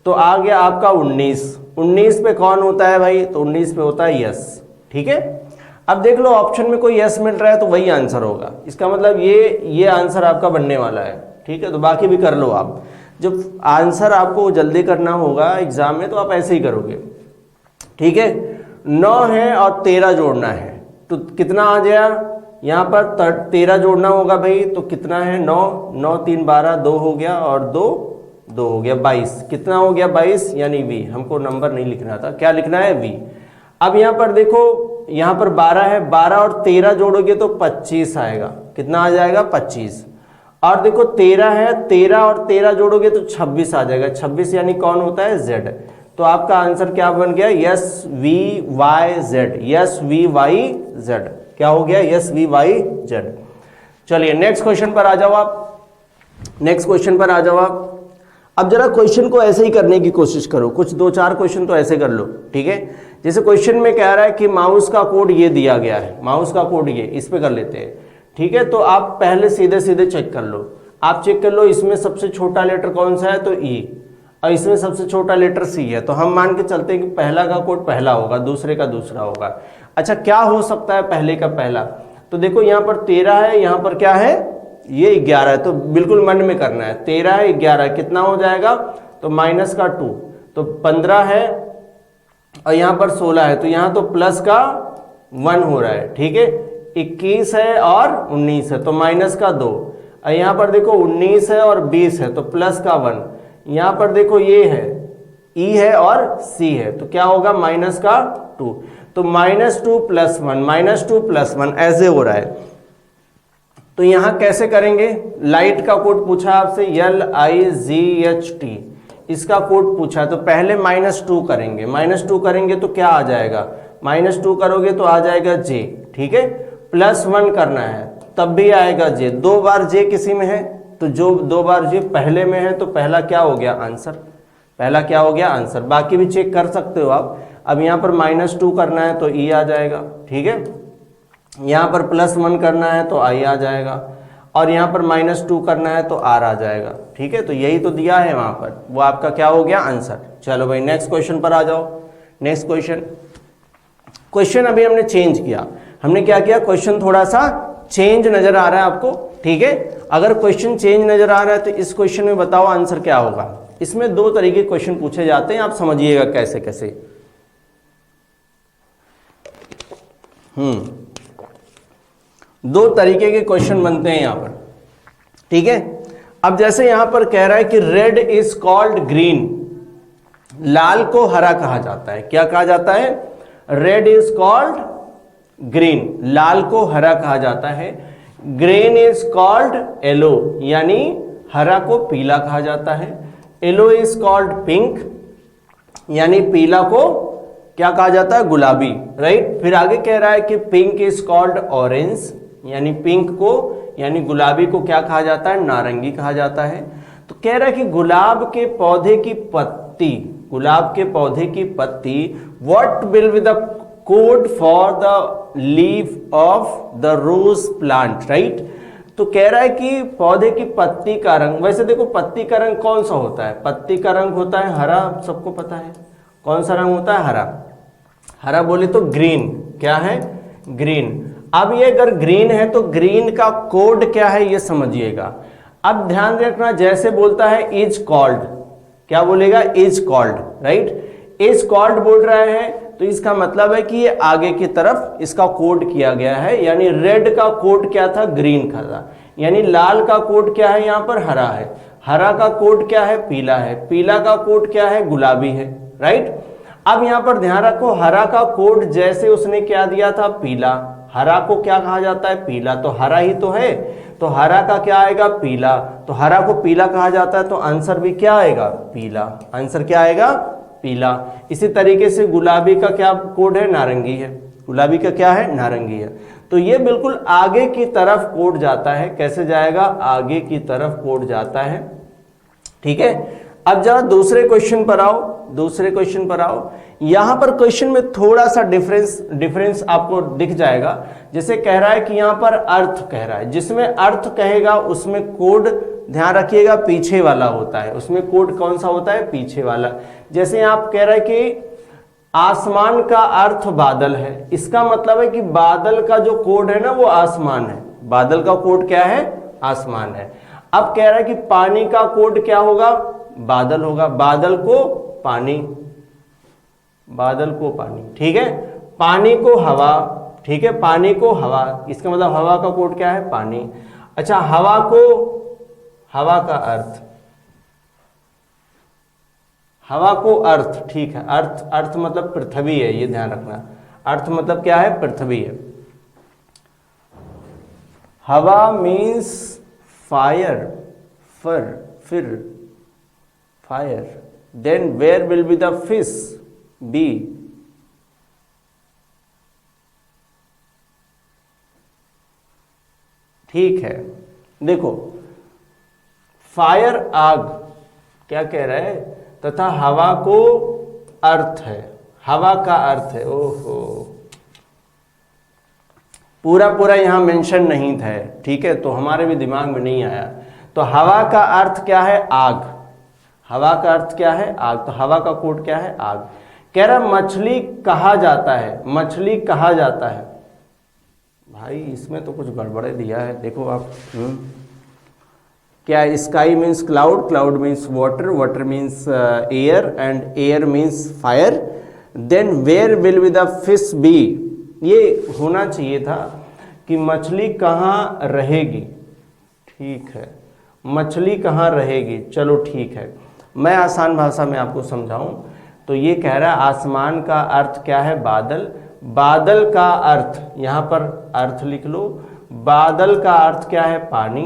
तो आ गया आपका 19। 19 पे कौन होता है भाई, तो 19 पे होता है यस, ठीक है। अब देख लो ऑप्शन में कोई यस मिल रहा है तो वही आंसर होगा, इसका मतलब ये आंसर आपका बनने वाला है, ठीक है। तो बाकी भी कर लो आप, जब आंसर आपको जल्दी करना होगा एग्जाम में तो आप ऐसे ही करोगे, ठीक है। 9 है और 13 जोड़ना है तो कितना आ गया, यहाँ पर 13 जोड़ना होगा भाई, तो कितना है 9, 9 3 12, 2 हो गया और 2 हो गया 22, कितना हो गया 22, यानी V, हमको नंबर नहीं लिखना था, क्या लिखना है V। अब यहाँ पर देखो, यहाँ पर 12 है, 12 और 13 जोड़ोगे तो 25 आएगा, कितना आ जाएगा 25। और देखो 13 है, 13 और 13 जोड़ोगे तो 26 आ जाएगा, 26 यानी कौन होता है Z। तो आपका आंसर क्या बन गया, SVYZ, SVYZ, क्या हो गया SVYZ। चलिए नेक्स्ट क्वेश्चन पर आ जाओ आप, नेक्स्ट क्वेश्चन पर आ जाओ आप। अब जरा क्वेश्चन को ऐसे ही करने की कोशिश करो, कुछ 2-4 क्वेश्चन तो ऐसे कर लो, ठीक है। जैसे क्वेश्चन में कह रहा है कि माउस का कोड ये दिया गया है, माउस का कोड ये, इस पे कर लेते हैं, ठीक है। तो आप पहले सीधे सीधे चेक कर लो, आप चेक कर लो इसमें सबसे छोटा लेटर कौन सा है तो E, और इसमें सबसे छोटा लेटर C है, तो हम मान के चलते हैं कि पहला का कोड पहला होगा, दूसरे का दूसरा होगा। अच्छा क्या हो सकता है पहले का पहला, तो देखो यहाँ पर 13 है, यहाँ पर क्या है ये 11 है, तो बिल्कुल मन में करना है, 13 है 11 कितना हो जाएगा, तो माइनस का 2, तो 15 है और यहाँ पर 16 है, तो यहाँ तो प्लस का 1 हो रहा है, ठीक है। 21 है और 19 है तो माइनस का 2, और यहाँ पर देखो 19 है और 20 है तो प्लस का 1, यहाँ पर देखो ये है E है और C है, तो क्या होगा माइनस का 2, तो -2 + 1, -2 + 1 ऐसे हो रहा है। तो यहाँ कैसे करेंगे, लाइट का कोड पूछा आपसे, LIGHT, इसका कोड पूछा, तो पहले -2 करेंगे, -2 करेंगे तो क्या आ जाएगा, -2 करोगे तो आ जाएगा J, ठीक है। +1 करना है तब भी आएगा J, 2 बार J किसी में है तो जो 2 बार J पहले में है तो पहला क्या हो गया आंसर, पहला क्या हो गया आंसर। बाकी भी चेक कर सकते हो आप। अब यहाँ पर -2 करना है तो E आ जाएगा, ठीक है। यहाँ पर +1 करना है तो I आ जाएगा, और यहाँ पर -2 करना है तो R आ जाएगा, ठीक है। तो यही तो दिया है वहाँ पर, वो आपका क्या हो गया आंसर। चलो भाई नेक्स्ट क्वेश्चन पर आ जाओ। नेक्स्ट क्वेश्चन अभी हमने चेंज किया, हमने क्या किया, क्वेश्चन थोड़ा सा चेंज नजर आ रहा है आपको, ठीक है। अगर क्वेश्चन चेंज नजर आ रहा है तो इस क्वेश्चन में बताओ आंसर क्या होगा। इसमें 2 तरीके के क्वेश्चन पूछे जाते हैं, आप समझिएगा कैसे कैसे। 2 तरीके के क्वेश्चन बनते हैं यहाँ पर, ठीक है। अब जैसे यहाँ पर कह रहा है कि रेड इज कॉल्ड ग्रीन, लाल को हरा कहा जाता है, क्या कहा जाता है, रेड इज कॉल्ड ग्रीन, लाल को हरा कहा जाता है। ग्रीन इज कॉल्ड येलो, यानी हरा को पीला कहा जाता है। येलो इज कॉल्ड पिंक, यानी पीला को क्या कहा जाता है, गुलाबी, राइट। फिर आगे कह रहा है कि पिंक इज कॉल्ड ऑरेंज, यानी पिंक को यानी गुलाबी को क्या कहा जाता है, नारंगी कहा जाता है। तो कह रहा है कि गुलाब के पौधे की पत्ती, गुलाब के पौधे की पत्ती, what will be the code for the leaf of the rose plant, right. तो कह रहा है कि पौधे की पत्ती का रंग, वैसे देखो पत्ती का रंग कौन सा होता है, पत्ती का रंग होता है हरा, सबको पता है कौन सा रंग होता है, हरा। हरा बोले तो ग्रीन, क्या है ग्रीन। अब ये अगर ग्रीन है तो ग्रीन का कोड क्या है ये समझिएगा। अब ध्यान रखना, जैसे बोलता है इज कॉल्ड, क्या बोलेगा, is called, right. Is called बोल रहा है तो इसका मतलब है कि ये आगे की तरफ इसका कोड किया गया है, यानी रेड का कोड क्या था, ग्रीन का था, यानी लाल का कोड क्या है, यहाँ पर हरा है, हरा का कोड क्या है, पीला है, पीला का कोड क्या है, गुलाबी है, राइट। अब यहाँ पर ध्यान रखो, हरा का कोड जैसे उसने क्या दिया था, पीला, हरा को क्या कहा जाता है, पीला, तो हरा ही तो है। तो हरा का क्या आएगा, पीला। तो हरा को पीला कहा जाता है, तो आंसर भी क्या आएगा, पीला। आंसर क्या आएगा, पीला। इसी तरीके से गुलाबी का क्या कोड है, नारंगी है। गुलाबी का क्या है, नारंगी है। तो ये बिल्कुल आगे की तरफ कोड जाता है। कैसे जाएगा, आगे की तरफ कोड जाता है। ठीक है, अब जरा दूसरे क्वेश्चन पर आओ। दूसरे क्वेश्चन पर आओ। यहां पर क्वेश्चन में थोड़ा सा डिफरेंस आपको दिख जाएगा। जैसे कह रहा है कि यहां पर अर्थ कह रहा है, जिसमें अर्थ कहेगा उसमें कोड ध्यान रखिएगा पीछे वाला होता है। उसमें कोड कौन सा होता है, पीछे वाला। जैसे आप कह रहे हैं कि आसमान का अर्थ बादल है, इसका मतलब है कि बादल का जो कोड है ना वो आसमान है। बादल का कोड क्या है, आसमान है। अब कह रहा है कि पानी का कोड क्या होगा, बादल होगा। बादल को पानी, बादल को पानी। ठीक है, पानी को हवा। ठीक है, पानी को हवा, इसका मतलब हवा का कोड क्या है, पानी। अच्छा, हवा को, हवा का अर्थ, हवा को अर्थ। ठीक है, अर्थ, अर्थ मतलब पृथ्वी है, ये ध्यान रखना। अर्थ मतलब क्या है, पृथ्वी है। हवा मीन्स फायर, फिर fire. Then where will be the fish, B. ठीक है, देखो फायर आग क्या कह रहा है, तथा हवा को अर्थ है, हवा का अर्थ है। ओहो, पूरा पूरा यहां मेंशन नहीं था। ठीक है, तो हमारे भी दिमाग में नहीं आया। तो हवा का अर्थ क्या है, आग। हवा का अर्थ क्या है, आग। तो हवा का कोड क्या है, आग। कह रहा मछली कहा जाता है, मछली कहा जाता है। भाई इसमें तो कुछ गड़बड़े दिया है, देखो आप। क्या, sky means cloud, cloud means water, water means air, and air means fire. Then where will be the fish B. ये होना चाहिए था कि मछली कहाँ रहेगी। ठीक है, मछली कहाँ रहेगी। चलो ठीक है, मैं आसान भाषा में आपको समझाऊं तो ये कह रहा है आसमान का अर्थ क्या है, बादल। बादल का अर्थ, यहाँ पर अर्थ लिख लो। बादल का अर्थ क्या है, पानी।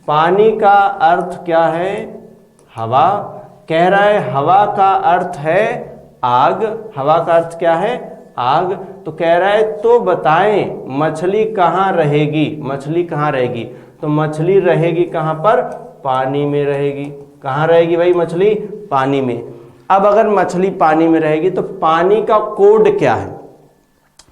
पानी का अर्थ क्या है, हवा। कह रहा है हवा का अर्थ है आग। हवा का अर्थ क्या है, आग। तो कह रहा है तो बताएं मछली कहाँ रहेगी। मछली कहाँ रहेगी, तो मछली रहेगी कहाँ पर, पानी में रहेगी। कहाँ रहेगी भाई मछली, पानी में। अब अगर मछली पानी में रहेगी तो पानी का कोड क्या है,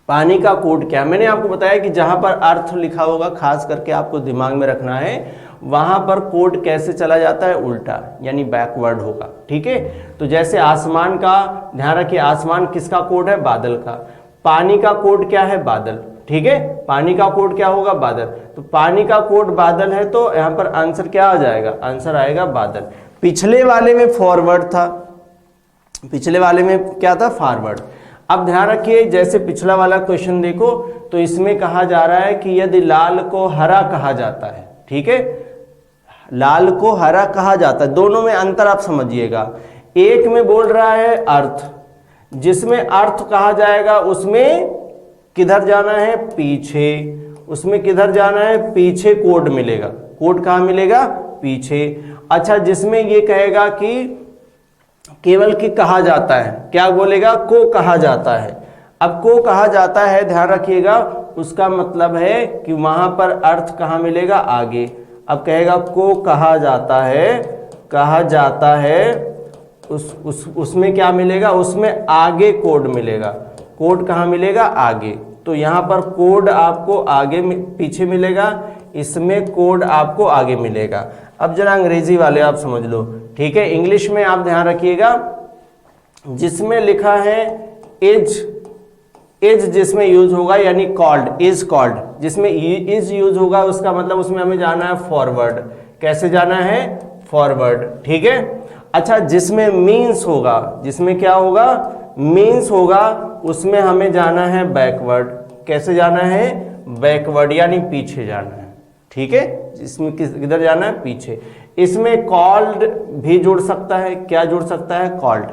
पानी का कोड क्या है। मैंने आपको बताया कि जहां पर अर्थ लिखा होगा खास करके आपको दिमाग में रखना है, वहां पर कोड कैसे चला जाता है, उल्टा, यानी बैकवर्ड होगा। ठीक है, तो जैसे आसमान का ध्यान रखिए, आसमान किसका कोड है, बादल का। पानी का कोड क्या है, बादल। ठीक है, पानी का कोड क्या होगा, बादल। तो पानी का कोड बादल है, तो यहां पर आंसर क्या आ जाएगा, आंसर आएगा बादल। पिछले वाले में फॉरवर्ड था, पिछले वाले में क्या था, फॉरवर्ड। अब ध्यान रखिए, जैसे पिछला वाला क्वेश्चन देखो तो इसमें कहा जा रहा है कि यदि लाल को हरा कहा जाता है। ठीक है, लाल को हरा कहा जाता है, दोनों में अंतर आप समझिएगा। एक में बोल रहा है अर्थ, जिसमें अर्थ कहा जाएगा उसमें किधर जाना है, पीछे। उसमें किधर जाना है, पीछे कोड मिलेगा। कोड कहाँ मिलेगा, पीछे। अच्छा, जिसमें ये कहेगा कि केवल कि कहा जाता है, क्या बोलेगा, को कहा जाता है। अब को कहा जाता है, ध्यान रखिएगा, उसका मतलब है कि वहां पर अर्थ कहाँ मिलेगा, आगे। अब कहेगा को कहा जाता है, कहा जाता है, उसमें क्या मिलेगा, उसमें आगे कोड मिलेगा। कोड कहाँ मिलेगा, आगे। तो यहाँ पर कोड आपको आगे पीछे मिलेगा, इसमें कोड आपको आगे मिलेगा। अब जरा अंग्रेजी वाले आप समझ लो। ठीक है, इंग्लिश में आप ध्यान रखिएगा, जिसमें लिखा है इज, इज जिसमें यूज होगा यानी कॉल्ड, इज कॉल्ड, जिसमें इज यूज होगा उसका मतलब उसमें हमें जाना है फॉरवर्ड। कैसे जाना है, फॉरवर्ड। ठीक है, अच्छा, जिसमें मीन्स होगा, जिसमें क्या होगा, मीन्स होगा, उसमें हमें जाना है बैकवर्ड। कैसे जाना है, बैकवर्ड, यानी पीछे जाना है। ठीक है, इसमें किधर जाना है, पीछे। इसमें कॉल्ड भी जुड़ सकता है, क्या जुड़ सकता है, कॉल्ड,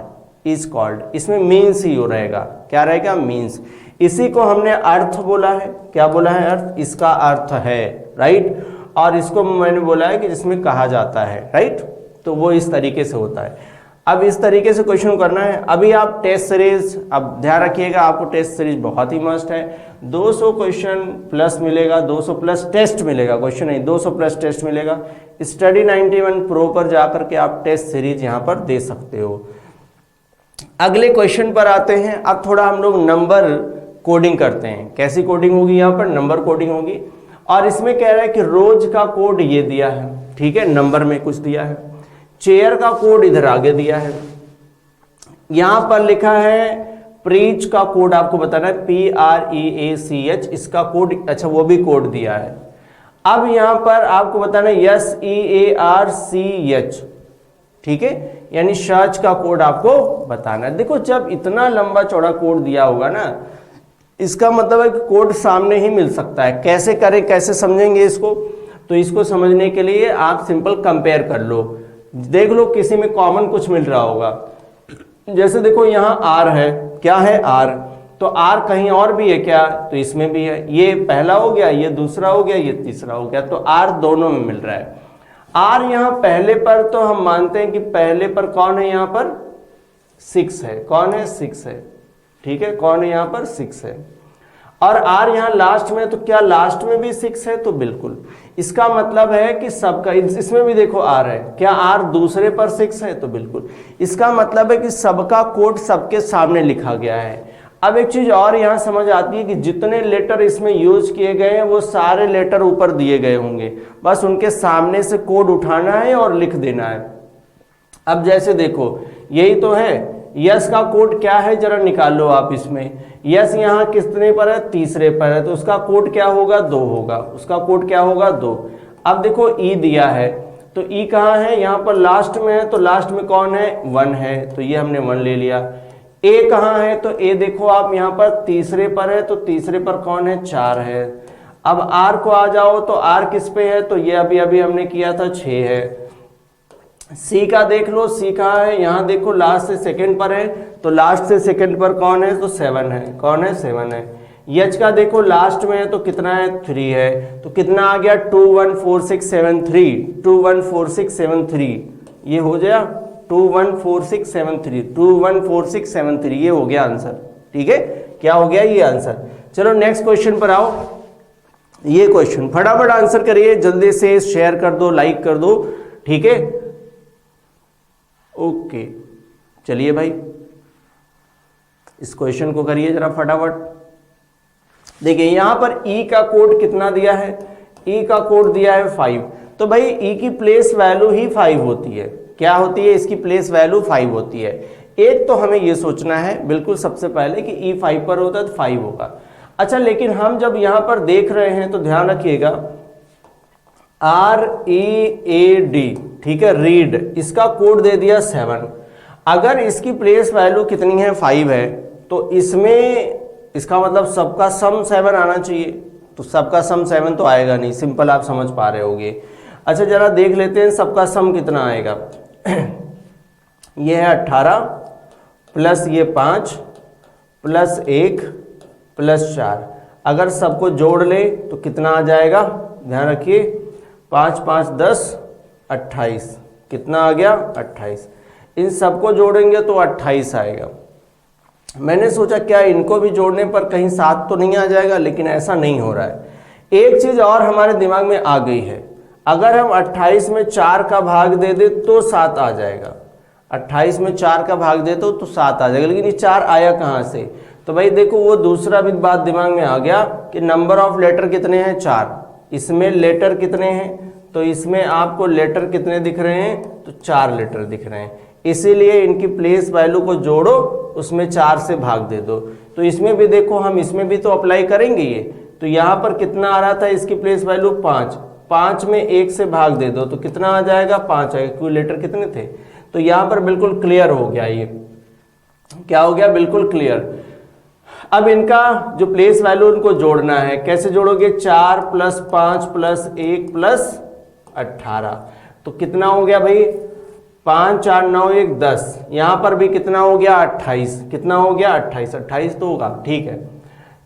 इज कॉल्ड। इसमें मीन्स ही हो रहेगा, क्या रहेगा, मीन्स। इसी को हमने अर्थ बोला है, क्या बोला है, अर्थ, इसका अर्थ है, राइट। और इसको मैंने बोला है कि जिसमें कहा जाता है, राइट। तो वो इस तरीके से होता है। अब इस तरीके से क्वेश्चन करना है। अभी आप टेस्ट सीरीज, अब ध्यान रखिएगा आपको टेस्ट सीरीज बहुत ही मस्ट है। 200 क्वेश्चन प्लस मिलेगा, 200 प्लस टेस्ट मिलेगा, क्वेश्चन नहीं, 200 प्लस टेस्ट मिलेगा। स्टडी 91 प्रो पर जाकर के आप टेस्ट सीरीज यहाँ पर दे सकते हो। अगले क्वेश्चन पर आते हैं। अब थोड़ा हम लोग नंबर कोडिंग करते हैं। कैसी कोडिंग होगी? यहाँ पर नंबर कोडिंग होगी। और इसमें कह रहा है कि रोज का कोड ये दिया है, ठीक है, नंबर में कुछ दिया है। चेयर का कोड इधर आगे दिया है। यहां पर लिखा है प्रीच का कोड आपको बताना है, PREACH, इसका कोड, अच्छा वो भी कोड दिया है। अब यहां पर आपको बताना है SEARCH, ठीक है, यानी सर्च का कोड आपको बताना है। देखो जब इतना लंबा चौड़ा कोड दिया होगा ना, इसका मतलब है कि कोड सामने ही मिल सकता है। कैसे करें, कैसे समझेंगे इसको? तो इसको समझने के लिए आप सिंपल कंपेयर कर लो, देख लो किसी में कॉमन कुछ मिल रहा होगा। जैसे देखो यहाँ R है, क्या है R, तो R कहीं और भी है क्या? तो इसमें भी है। ये पहला हो गया, ये दूसरा हो गया, ये तीसरा हो गया, तो R दोनों में मिल रहा है। R यहाँ पहले पर तो हम मानते हैं कि पहले पर कौन है? यहाँ पर 6 है। कौन है? 6 है, ठीक है। कौन है यहाँ पर? 6 है। और R यहाँ लास्ट में, तो क्या लास्ट में भी 6 है? तो बिल्कुल। इसका मतलब है कि सबका, इसमें भी देखो R है, क्या R दूसरे पर 6 है? तो बिल्कुल। इसका मतलब है कि सबका कोड सबके सामने लिखा गया है। अब एक चीज और यहाँ समझ आती है कि जितने लेटर इसमें यूज किए गए हैं वो सारे लेटर ऊपर दिए गए होंगे, बस उनके सामने से कोड उठाना है और लिख देना है। अब जैसे देखो यही तो है, यस का कोड क्या है जरा निकाल लो आप इसमें। यस यहाँ कितने पर है? तीसरे पर है, तो उसका कोड क्या होगा? 2 होगा। उसका कोड क्या होगा? 2। अब देखो ई दिया है, तो ई कहाँ है? यहाँ पर लास्ट में है, तो लास्ट में कौन है? 1 है, तो ये हमने 1 ले लिया। ए कहाँ है? तो ए देखो आप यहाँ पर तीसरे पर है, तो तीसरे पर कौन है? 4 है। अब आर को आ जाओ, तो आर किस पे है? तो ये अभी अभी हमने किया था 6 है। सी का देख लो, सी कहाँ है? यहाँ देखो लास्ट से सेकंड पर है, तो लास्ट से सेकंड पर कौन है? तो 7 है। कौन है? 7 है। एच का देखो लास्ट में है, तो कितना है? 3 है, तो कितना आ गया? 214673। 214673 ये हो गया, 214673, 214673 ये हो गया आंसर, ठीक है। क्या हो गया? ये आंसर। चलो नेक्स्ट क्वेश्चन पर आओ। ये क्वेश्चन फटाफट आंसर करिए, जल्दी से शेयर कर दो, लाइक कर दो, ठीक है। ओके चलिए भाई इस क्वेश्चन को करिए जरा फटाफट। देखिए यहां पर ई का कोड कितना दिया है? ई का कोड दिया है 5। तो भाई ई की प्लेस वैल्यू ही 5 होती है। क्या होती है? इसकी प्लेस वैल्यू 5 होती है। एक तो हमें यह सोचना है बिल्कुल सबसे पहले कि ई 5 पर होता है तो 5 होगा। अच्छा लेकिन हम जब यहां पर देख रहे हैं तो ध्यान रखिएगा READ, ठीक है, रीड, इसका कोड दे दिया 7। अगर इसकी प्लेस वैल्यू कितनी है? 5 है, तो इसमें इसका मतलब सबका सम 7 आना चाहिए। तो सबका सम 7 तो आएगा नहीं, सिंपल आप समझ पा रहे होगे। अच्छा जरा देख लेते हैं सबका सम कितना आएगा। ये है 18 प्लस ये 5 प्लस 1 प्लस 4। अगर सबको जोड़ ले तो कितना आ जाएगा? ध्यान रखिए 5 5 10 28। कितना आ गया? 28। इन सबको जोड़ेंगे तो 28 आएगा। मैंने सोचा क्या इनको भी जोड़ने पर कहीं 7 तो नहीं आ जाएगा, लेकिन ऐसा नहीं हो रहा है। एक चीज और हमारे दिमाग में आ गई है, अगर हम 28 में 4 का भाग दे दे तो 7 आ जाएगा। 28 में 4 का भाग दे तो 7 आ जाएगा, लेकिन ये 4 आया कहाँ से? तो भाई देखो वो दूसरा भी बात दिमाग में आ गया कि नंबर ऑफ लेटर कितने हैं? 4। इसमें लेटर कितने हैं? तो इसमें आपको लेटर कितने दिख रहे हैं? तो 4 लेटर दिख रहे हैं। इसीलिए इनकी प्लेस वैल्यू को जोड़ो, उसमें 4 से भाग दे दो। तो इसमें भी देखो हम इसमें भी तो अप्लाई करेंगे ये। तो यहाँ पर कितना आ रहा था? इसकी प्लेस वैल्यू 5। 5 में 1 से भाग दे दो तो कितना आ जाएगा? 5 आएगा, क्योंकि लेटर कितने थे। तो यहाँ पर बिल्कुल क्लियर हो गया। ये क्या हो गया? बिल्कुल क्लियर। अब इनका जो प्लेस वैल्यू उनको जोड़ना है, कैसे जोड़ोगे? 4 प्लस 5 प्लस 1 प्लस 18। तो कितना हो गया भाई? 5 4 9 1 10। यहां पर भी कितना हो गया? 28। कितना हो गया? 28। 28 तो होगा, ठीक है।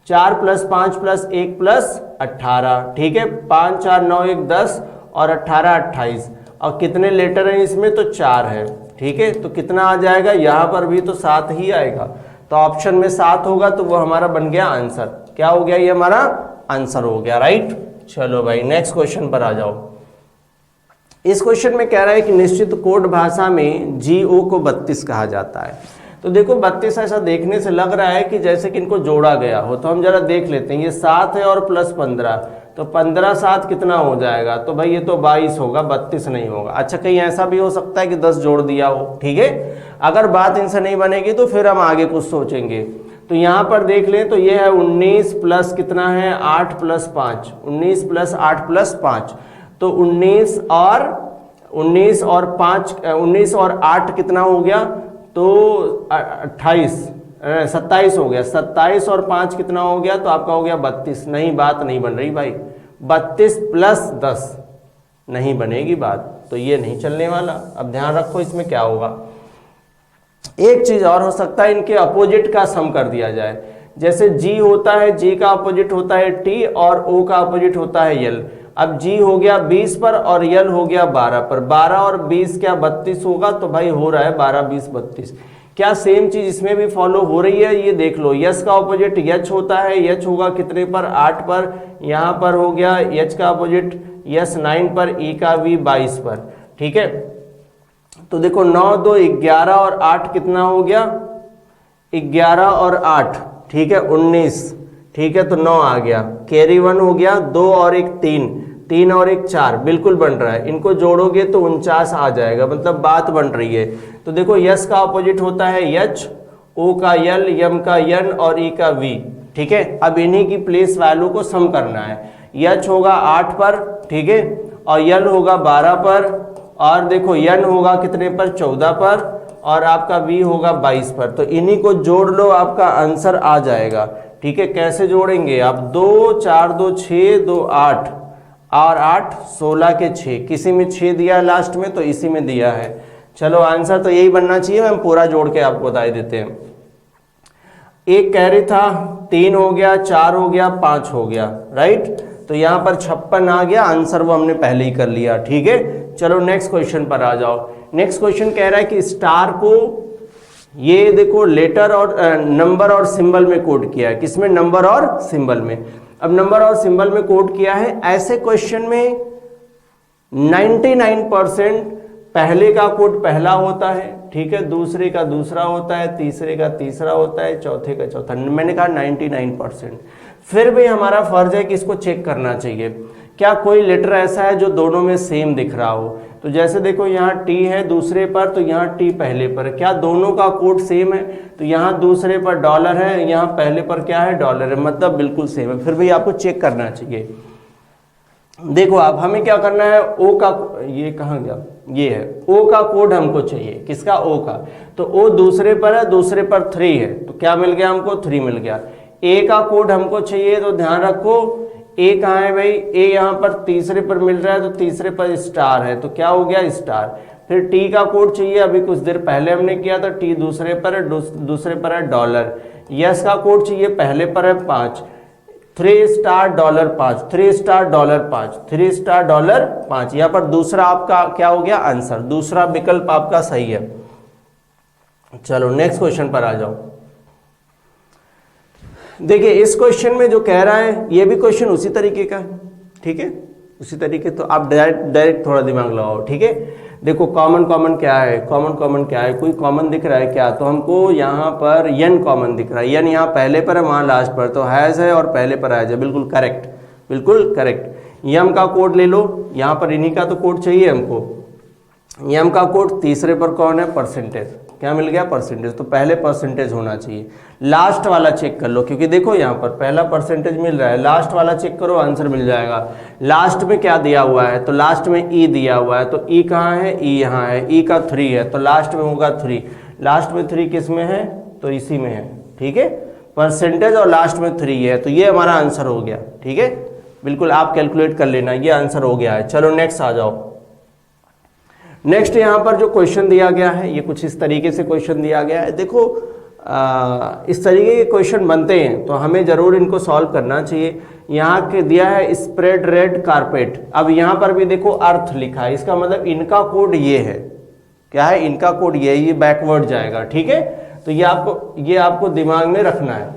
4 + 5 + 1 + 18, ठीक है। 5 4 9 1 10 और 18 28, और कितने लेटर हैं इसमें, तो 4 है, ठीक है। तो कितना आ जाएगा, यहाँ पर भी तो 7 ही आएगा, तो ऑप्शन में 7 होगा, तो वो हमारा बन गया आंसर। क्या हो गया, ये हमारा आंसर हो गया, राइट। चलो भाई नेक्स्ट क्वेश्चन पर आ जाओ। इस क्वेश्चन में कह रहा है कि निश्चित कोड भाषा में GO को 32 कहा जाता है। तो देखो 32 ऐसा देखने से लग रहा है कि जैसे कि इनको जोड़ा गया हो, तो हम जरा देख लेते हैं। ये 7 है और प्लस 15, तो 15 7 कितना हो जाएगा, तो भाई ये तो 22 होगा, 32 नहीं होगा। अच्छा, कहीं ऐसा भी हो सकता है कि 10 जोड़ दिया हो, ठीक है। अगर बात इनसे नहीं बनेगी तो फिर हम आगे कुछ सोचेंगे। तो यहाँ पर देख लें, तो ये है 19 प्लस कितना है, 8 + 5, 19 + 8 + 5, तो 19 और 5, 19 और 8 कितना हो गया, तो 27 हो गया। 27 और 5 कितना हो गया, तो आपका हो गया 32। नहीं, बात नहीं बन रही भाई, 32 + 10 नहीं बनेगी बात, तो ये नहीं चलने वाला। अब ध्यान रखो इसमें क्या होगा। एक चीज और हो सकता है, इनके अपोजिट का सम कर दिया जाए। जैसे G होता है, G का अपोजिट होता है T, और O का अपोजिट होता है L। अब G हो गया 20 पर और L हो गया 12 पर, 12 और 20 क्या 32 होगा, तो भाई हो रहा है 12 20 32। क्या सेम चीज इसमें भी फॉलो हो रही है, ये देख लो। H का अपोजिट H होता है, H होगा कितने पर, 8 पर, यहाँ पर हो गया H का अपोजिट H 9 पर, E का V 22 पर, ठीक है। तो देखो 9 2 11 और 8 कितना हो गया, 11 और 8, ठीक है 19, ठीक है। तो 9 आ गया, कैरी 1 हो गया, 2 और 1 3, 3 और 1 4, बिल्कुल बन रहा है। इनको जोड़ोगे तो 49 आ जाएगा, मतलब बात बन रही है। तो देखो यस का अपोजिट होता है H, O का L, M का N और E का V, ठीक है। अब इन्हीं की प्लेस वैल्यू को सम करना है। H होगा 8 पर, ठीक है, और L होगा 12 पर, और देखो N होगा कितने पर, 14 पर, और आपका V होगा 22 पर। तो इन्हीं को जोड़ लो, आपका आंसर आ जाएगा, ठीक है। कैसे जोड़ेंगे आप, 2 4 2 6 2 8 और 8 16 के 6, किसी में 6 दिया है लास्ट में, तो इसी में दिया है। चलो आंसर तो यही बनना चाहिए, हम पूरा जोड़ के आपको बता देते हैं। एक कैरी था, 3 हो गया, 4 हो गया, 5 हो गया, राइट। तो यहाँ पर 56 आ गया, आंसर वो हमने पहले ही कर लिया, ठीक है। चलो नेक्स्ट क्वेश्चन पर आ जाओ। नेक्स्ट क्वेश्चन कह रहा है कि स्टार को, ये देखो लेटर और नंबर और सिंबल में कोड किया है। किसमें, नंबर और सिंबल में। अब नंबर और सिंबल में कोड किया है। ऐसे क्वेश्चन में 99% पहले का कोड पहला होता है, ठीक है, दूसरे का दूसरा होता है, तीसरे का तीसरा होता है, चौथे का चौथा। मैंने कहा 99%। फिर भी हमारा फर्ज है कि इसको चेक करना चाहिए, क्या कोई लेटर ऐसा है जो दोनों में सेम दिख रहा हो। तो जैसे देखो यहाँ T है दूसरे पर, तो यहाँ T पहले पर, क्या दोनों का कोड सेम है। तो यहाँ दूसरे पर डॉलर है, यहाँ पहले पर क्या है, डॉलर है, मतलब बिल्कुल सेम है। फिर भी आपको चेक करना चाहिए। देखो आप, हमें क्या करना है, O का, ये कहाँ गया, ये है O का कोड हमको चाहिए। किसका, O का। तो O दूसरे पर है, दूसरे पर 3 है, तो क्या मिल गया हमको, 3 मिल गया। A का कोड हमको चाहिए, तो ध्यान रखो A कहाँ है भाई, A यहाँ पर तीसरे पर मिल रहा है, तो तीसरे पर स्टार है, तो क्या हो गया, स्टार। फिर T का कोड चाहिए, अभी कुछ देर पहले हमने किया था, T दूसरे पर है, दूसरे पर है डॉलर। यस का कोड चाहिए, पहले पर है 5, 3 star dollar 5, 3 star dollar 5, 3 star dollar 5। यहाँ पर दूसरा आपका क्या हो गया, आंसर, दूसरा विकल्प आपका सही है। चलो नेक्स्ट क्वेश्चन पर आ जाओ। देखिए इस क्वेश्चन में जो कह रहा है, ये भी क्वेश्चन उसी तरीके का है, ठीक है, उसी तरीके। तो आप डायरेक्ट थोड़ा दिमाग लगाओ, ठीक है। देखो कॉमन क्या है, कॉमन क्या है, कोई कॉमन दिख रहा है क्या, तो हमको यहाँ पर n कॉमन दिख रहा है। n यहाँ पहले पर है, वहाँ लास्ट पर, तो हैज़ है और पहले पर हैज़ है, बिल्कुल करेक्ट, बिल्कुल करेक्ट। यम का कोड ले लो, यहाँ पर इन्हीं का तो कोड चाहिए हमको। यम का कोड तीसरे पर कौन है, परसेंटेज, क्या मिल गया, परसेंटेज, तो पहले परसेंटेज होना चाहिए। लास्ट वाला चेक कर लो, क्योंकि देखो यहाँ पर पहला परसेंटेज मिल रहा है, लास्ट वाला चेक करो, आंसर मिल जाएगा। लास्ट में क्या दिया हुआ है, तो लास्ट में ई दिया हुआ है, तो ई कहाँ है, ई यहाँ है, ई का 3 है, तो लास्ट में होगा 3। लास्ट में 3 किस में है, तो इसी में है, ठीक है, परसेंटेज और लास्ट में 3 है, तो ये हमारा आंसर हो गया, ठीक है। बिल्कुल आप कैलकुलेट कर लेना, ये आंसर हो गया है। चलो नेक्स्ट आ जाओ। नेक्स्ट यहाँ पर जो क्वेश्चन दिया गया है, ये कुछ इस तरीके से क्वेश्चन दिया गया है। देखो इस तरीके के क्वेश्चन बनते हैं तो हमें ज़रूर इनको सॉल्व करना चाहिए। यहाँ के दिया है स्प्रेड रेड कारपेट, अब यहाँ पर भी देखो अर्थ लिखा है, इसका मतलब इनका कोड ये है, क्या है इनका कोड ये बैकवर्ड जाएगा, ठीक है। तो ये आपको दिमाग में रखना है,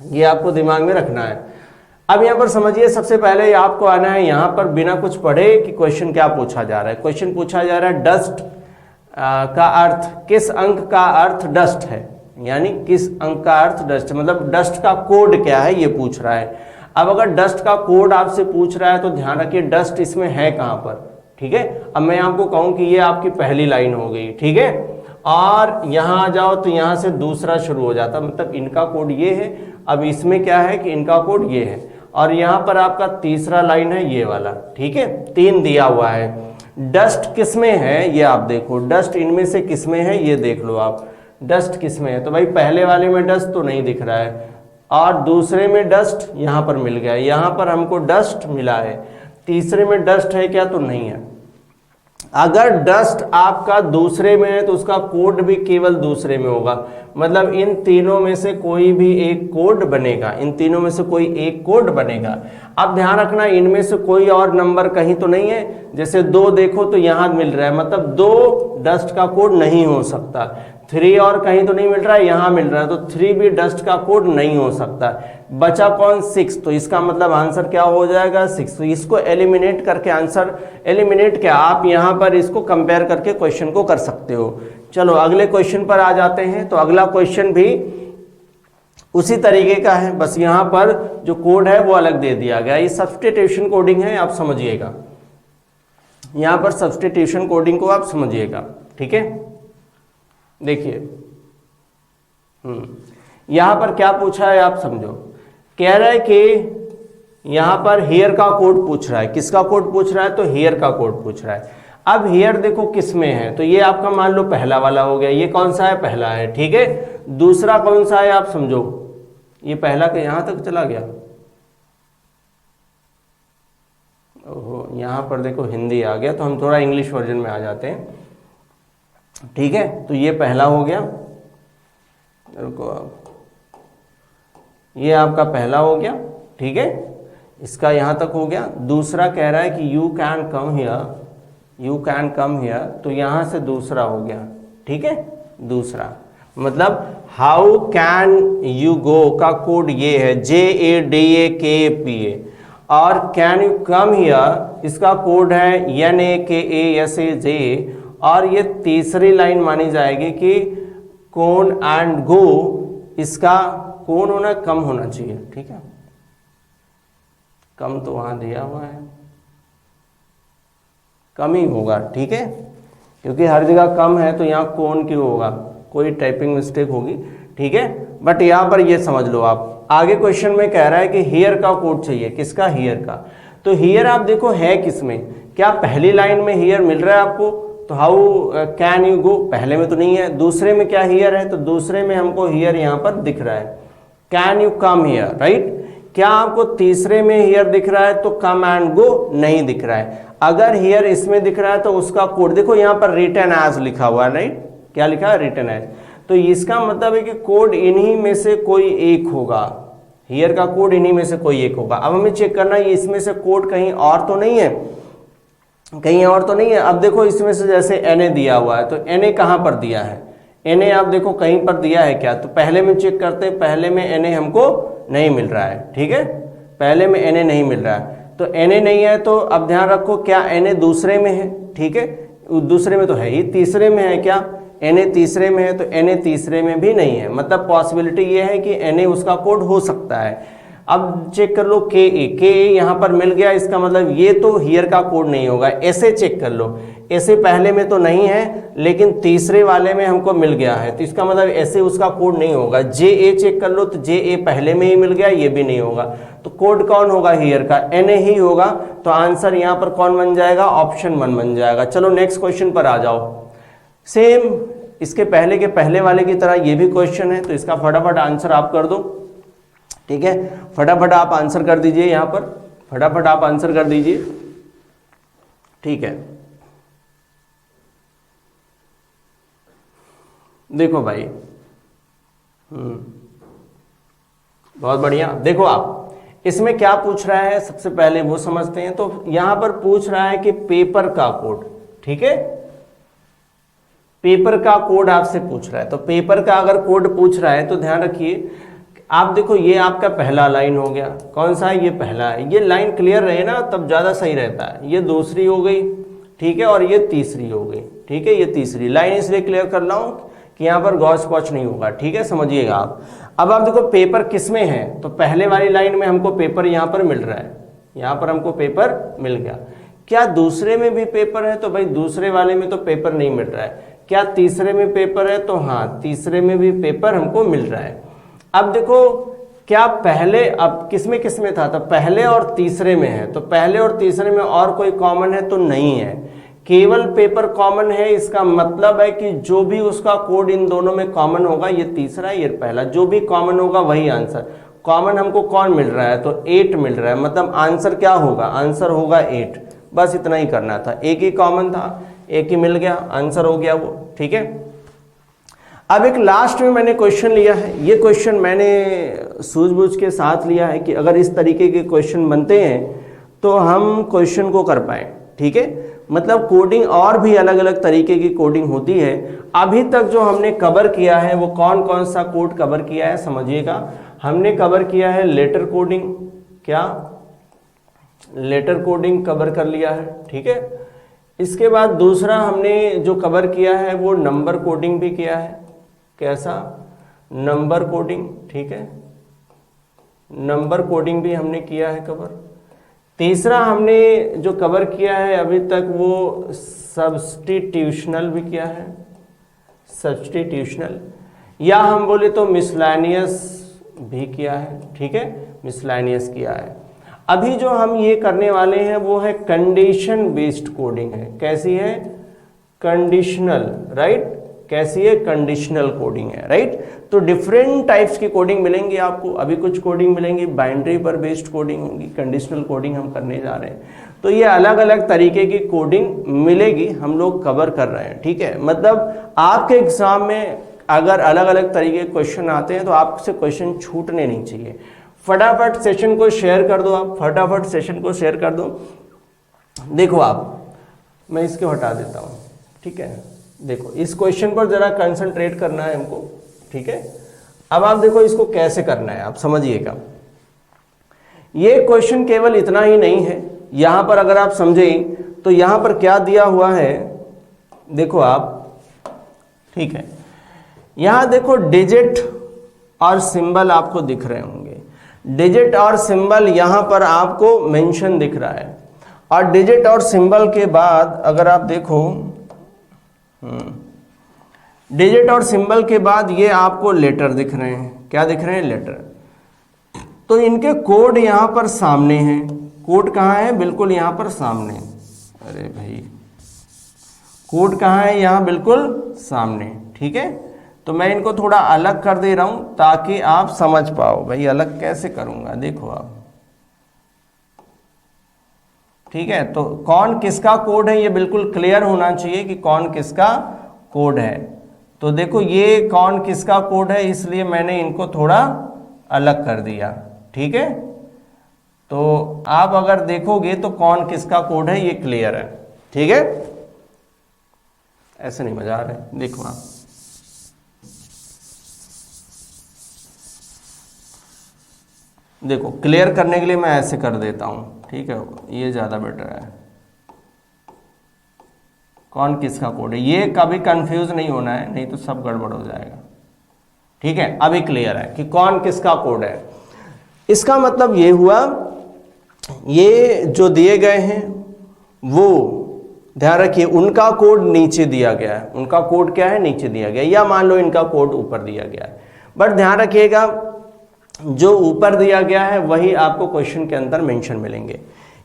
ये आपको दिमाग में रखना है। अब यहाँ पर समझिए, सबसे पहले आपको आना है यहाँ पर बिना कुछ पढ़े कि क्वेश्चन क्या पूछा जा रहा है। क्वेश्चन पूछा जा रहा है डस्ट का अर्थ, किस अंक का अर्थ डस्ट है, यानी किस अंक का अर्थ डस्ट, मतलब डस्ट का कोड क्या है ये पूछ रहा है। अब अगर डस्ट का कोड आपसे पूछ रहा है तो ध्यान रखिए डस्ट इसमें है कहाँ पर, ठीक है। अब मैं आपको कहूँ कि ये आपकी पहली लाइन हो गई, ठीक है, और यहाँ आ जाओ तो यहाँ से दूसरा शुरू हो जाता, मतलब इनका कोड ये है। अब इसमें क्या है कि इनका कोड ये है, और यहाँ पर आपका तीसरा लाइन है ये वाला, ठीक है। 3 दिया हुआ है। डस्ट किसमें है ये आप देखो, डस्ट इनमें से किसमें है ये देख लो आप, डस्ट किसमें है। तो भाई पहले वाले में डस्ट तो नहीं दिख रहा है, और दूसरे में डस्ट यहाँ पर मिल गया, यहाँ पर हमको डस्ट मिला है। तीसरे में डस्ट है क्या, तो नहीं है। अगर डस्ट आपका दूसरे में है तो उसका कोड भी केवल दूसरे में होगा, मतलब इन तीनों में से कोई भी एक कोड बनेगा, इन तीनों में से कोई एक कोड बनेगा। अब ध्यान रखना इनमें से कोई और नंबर कहीं तो नहीं है, जैसे 2 देखो तो यहाँ मिल रहा है, मतलब 2 डस्ट का कोड नहीं हो सकता। 3 और कहीं तो नहीं मिल रहा है, यहाँ मिल रहा है, तो 3 भी डस्ट का कोड नहीं हो सकता। बचा कौन, 6, तो इसका मतलब आंसर क्या हो जाएगा 6। तो इसको एलिमिनेट करके आंसर, एलिमिनेट क्या, आप यहाँ पर इसको कंपेयर करके क्वेश्चन को कर सकते हो। चलो अगले क्वेश्चन पर आ जाते हैं। तो अगला क्वेश्चन भी उसी तरीके का है, बस यहाँ पर जो कोड है वो अलग दे दिया गया। ये सब्स्टिट्यूशन कोडिंग है, आप समझिएगा, यहाँ पर सब्स्टिट्यूशन कोडिंग को आप समझिएगा, ठीक है। देखिए यहां पर क्या पूछा है आप समझो, कह रहा है कि यहां पर हेयर का कोड पूछ रहा है। किसका कोड पूछ रहा है, तो हेयर का कोड पूछ रहा है। अब हेयर देखो किस में है, तो ये आपका मान लो पहला वाला हो गया, ये कौन सा है, पहला है, ठीक है। दूसरा कौन सा है आप समझो, ये पहला के यहां तक चला गया, ओहो यहां पर देखो हिंदी आ गया, तो हम थोड़ा इंग्लिश वर्जन में आ जाते हैं, ठीक है। तो ये पहला हो गया, रुको आप, ये आपका पहला हो गया, ठीक है, इसका यहां तक हो गया। दूसरा कह रहा है कि you can come here, you can come here, तो यहां से दूसरा हो गया, ठीक है। दूसरा मतलब हाउ कैन यू गो का कोड ये है JADAKPA, और कैन यू कम हियर इसका कोड है NAKASAJ, और ये तीसरी लाइन मानी जाएगी कि कौन एंड गो, इसका कौन होना, कम होना चाहिए, ठीक है। कम तो वहां दिया हुआ है, कम ही होगा, ठीक है, क्योंकि हर जगह कम है तो यहाँ कौन क्यों होगा, कोई टाइपिंग मिस्टेक होगी, ठीक है। बट यहाँ पर ये समझ लो आप। आगे क्वेश्चन में कह रहा है कि हेयर का कोड चाहिए, किसका, हेयर का। तो हेयर आप देखो है किसमें, क्या पहली लाइन में हेयर मिल रहा है आपको, तो हाउ कैन यू गो पहले में तो नहीं है। दूसरे में क्या हियर है, तो दूसरे में हमको हियर यहाँ पर दिख रहा है, can you come here, right. क्या आपको तीसरे में हियर दिख रहा है, तो कम एंड गो नहीं दिख रहा है। अगर हियर इसमें दिख रहा है तो उसका कोड देखो, यहाँ पर रिटन एज लिखा हुआ है, राइट, क्या लिखा है, रिटन एज। तो इसका मतलब है कि कोड इन्हीं में से कोई एक होगा, हियर का कोड इन्हीं में से कोई एक होगा। अब हमें चेक करना है इसमें से कोड कहीं और तो नहीं है, कहीं और तो नहीं है। अब देखो इसमें से जैसे Na दिया हुआ है, तो Na कहाँ पर दिया है, Na आप देखो कहीं पर दिया है क्या, तो पहले में चेक करते हैं, पहले में Na हमको नहीं मिल रहा है, ठीक है, पहले में Na नहीं मिल रहा है। तो Na नहीं है तो अब ध्यान रखो क्या Na दूसरे में है, ठीक है, दूसरे में तो है ही, तीसरे में है क्या, Na तीसरे में है, तो Na तीसरे में भी नहीं है, मतलब पॉसिबिलिटी ये है कि Na उसका कोड हो सकता है। अब चेक कर लो KA यहाँ पर मिल गया, इसका मतलब ये तो हियर का कोड नहीं होगा। ऐसे चेक कर लो, ऐसे पहले में तो नहीं है लेकिन तीसरे वाले में हमको मिल गया है, तो इसका मतलब ऐसे उसका कोड नहीं होगा। JA चेक कर लो, तो JA पहले में ही मिल गया, ये भी नहीं होगा, तो कोड कौन होगा, हियर का Na ही होगा। तो आंसर यहाँ पर कौन बन जाएगा, ऑप्शन 1 बन जाएगा। चलो नेक्स्ट क्वेश्चन पर आ जाओ। सेम इसके पहले के पहले वाले की तरह ये भी क्वेश्चन है, तो इसका फटाफट आंसर आप कर दो, ठीक है, फटाफट आप आंसर कर दीजिए, यहाँ पर फटाफट आप आंसर कर दीजिए, ठीक है। देखो भाई बहुत बढ़िया। देखो आप इसमें क्या पूछ रहा है, सबसे पहले वो समझते हैं। तो यहां पर पूछ रहा है कि पेपर का कोड, ठीक है, पेपर का कोड आपसे पूछ रहा है। तो पेपर का अगर कोड पूछ रहा है तो ध्यान रखिए, आप देखो ये आपका पहला लाइन हो गया। कौन सा है? ये पहला है। ये लाइन क्लियर रहे ना तब ज्यादा सही रहता है। ये दूसरी हो गई, ठीक है, और ये तीसरी हो गई, ठीक है। ये तीसरी लाइन इसलिए क्लियर कर रहा हूं कि यहां पर गॉच पॉच नहीं होगा, ठीक है, समझिएगा आप। अब आप देखो पेपर किस में है, तो पहले वाली लाइन में हमको पेपर यहां पर मिल रहा है, यहां पर हमको पेपर मिल गया। क्या दूसरे में भी पेपर है? तो भाई दूसरे वाले में तो पेपर नहीं मिल रहा है। क्या तीसरे में पेपर है? तो हाँ, तीसरे में भी पेपर हमको मिल रहा है। अब देखो क्या पहले, अब किसमें था? तो पहले और तीसरे में है। तो पहले और तीसरे में और कोई कॉमन है? तो नहीं है, केवल पेपर कॉमन है। इसका मतलब है कि जो भी उसका कोड इन दोनों में कॉमन होगा, ये तीसरा ये पहला, जो भी कॉमन होगा वही आंसर। कॉमन हमको कौन मिल रहा है? तो 8 मिल रहा है, मतलब आंसर क्या होगा? आंसर होगा 8। बस इतना ही करना था, एक ही कॉमन था, एक ही मिल गया, आंसर हो गया वो, ठीक है। अब एक लास्ट में मैंने क्वेश्चन लिया है। ये क्वेश्चन मैंने सूझबूझ के साथ लिया है कि अगर इस तरीके के क्वेश्चन बनते हैं तो हम क्वेश्चन को कर पाए, ठीक है। मतलब कोडिंग और भी अलग अलग तरीके की कोडिंग होती है। अभी तक जो हमने कवर किया है वो कौन कौन सा कोड कवर किया है समझिएगा। हमने कवर किया है लेटर कोडिंग, क्या लेटर कोडिंग कवर कर लिया है, ठीक है। इसके बाद दूसरा हमने जो कवर किया है वो नंबर कोडिंग भी किया है। कैसा? नंबर कोडिंग, ठीक है, नंबर कोडिंग भी हमने किया है कवर। तीसरा हमने जो कवर किया है अभी तक वो सब्स्टिट्यूशनल भी किया है, सब्स्टिट्यूशनल, या हम बोले तो मिसलेनियस भी किया है, ठीक है, मिसलेनियस किया है। अभी जो हम ये करने वाले हैं वो है कंडीशन बेस्ड कोडिंग है। कैसी है? Conditional, right. कैसी है? कंडीशनल कोडिंग है, राइट। तो डिफरेंट टाइप्स की कोडिंग मिलेंगी आपको। अभी कुछ कोडिंग मिलेंगी बाइनरी पर बेस्ड कोडिंग होगी, कंडीशनल कोडिंग हम करने जा रहे हैं। तो ये अलग अलग तरीके की कोडिंग मिलेगी, हम लोग कवर कर रहे हैं, ठीक है। मतलब आपके एग्जाम में अगर अलग अलग तरीके के क्वेश्चन आते हैं तो आपसे क्वेश्चन छूटने नहीं चाहिए। फटाफट सेशन को शेयर कर दो, आप फटाफट सेशन को शेयर कर दो। देखो आप, मैं इसको हटा देता हूँ, ठीक है। देखो इस क्वेश्चन पर जरा कंसंट्रेट करना है हमको, ठीक है। अब आप देखो इसको कैसे करना है, आप समझिएगा। ये क्वेश्चन केवल इतना ही नहीं है, यहां पर अगर आप समझें तो यहां पर क्या दिया हुआ है, देखो आप, ठीक है। यहां देखो डिजिट और सिंबल आपको दिख रहे होंगे। डिजिट और सिंबल यहां पर आपको मेंशन दिख रहा है, और डिजिट और सिंबल के बाद अगर आप देखो, डिजिट और सिंबल के बाद ये आपको लेटर दिख रहे हैं। क्या दिख रहे हैं? लेटर। तो इनके कोड यहां पर सामने हैं। कोड कहां है? बिल्कुल यहां पर सामने। अरे भाई, कोड कहां है? यहां बिल्कुल सामने, ठीक है। तो मैं इनको थोड़ा अलग कर दे रहा हूं ताकि आप समझ पाओ। भाई अलग कैसे करूंगा, देखो आप, ठीक है। तो कौन किसका कोड है ये बिल्कुल क्लियर होना चाहिए कि कौन किसका कोड है। तो देखो ये कौन किसका कोड है, इसलिए मैंने इनको थोड़ा अलग कर दिया, ठीक है। तो आप अगर देखोगे तो कौन किसका कोड है ये क्लियर है, ठीक है। ऐसे नहीं मजा आ रहा है, देखो आप, देखो क्लियर करने के लिए मैं ऐसे कर देता हूं, ठीक है, ये ज्यादा बेटर है। कौन किसका कोड है ये कभी कंफ्यूज नहीं होना है, नहीं तो सब गड़बड़ हो जाएगा, ठीक है। अभी क्लियर है कि कौन किसका कोड है। इसका मतलब ये हुआ, ये जो दिए गए हैं वो ध्यान रखिए उनका कोड नीचे दिया गया है। उनका कोड क्या है? नीचे दिया गया, या मान लो इनका कोड ऊपर दिया गया है। बट ध्यान रखिएगा जो ऊपर दिया गया है वही आपको क्वेश्चन के अंदर मेंशन मिलेंगे।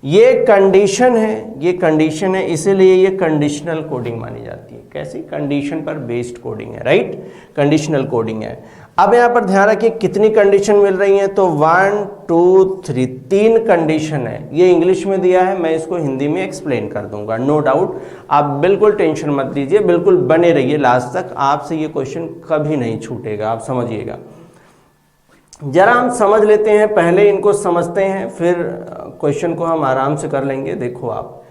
ये कंडीशन है, ये कंडीशन है, इसीलिए ये कंडीशनल कोडिंग मानी जाती है। कैसी? कंडीशन पर बेस्ड कोडिंग है, राइट, कंडीशनल कोडिंग है। अब यहाँ पर ध्यान रखिए कितनी कंडीशन मिल रही है, तो 1 2 3 3 कंडीशन है। ये इंग्लिश में दिया है, मैं इसको हिंदी में एक्सप्लेन कर दूंगा, नो डाउट। आप बिल्कुल टेंशन मत लीजिए, बिल्कुल बने रहिए लास्ट तक, आपसे ये क्वेश्चन कभी नहीं छूटेगा, आप समझिएगा। जरा हम समझ लेते हैं, पहले इनको समझते हैं, फिर क्वेश्चन को हम आराम से कर लेंगे। देखो आप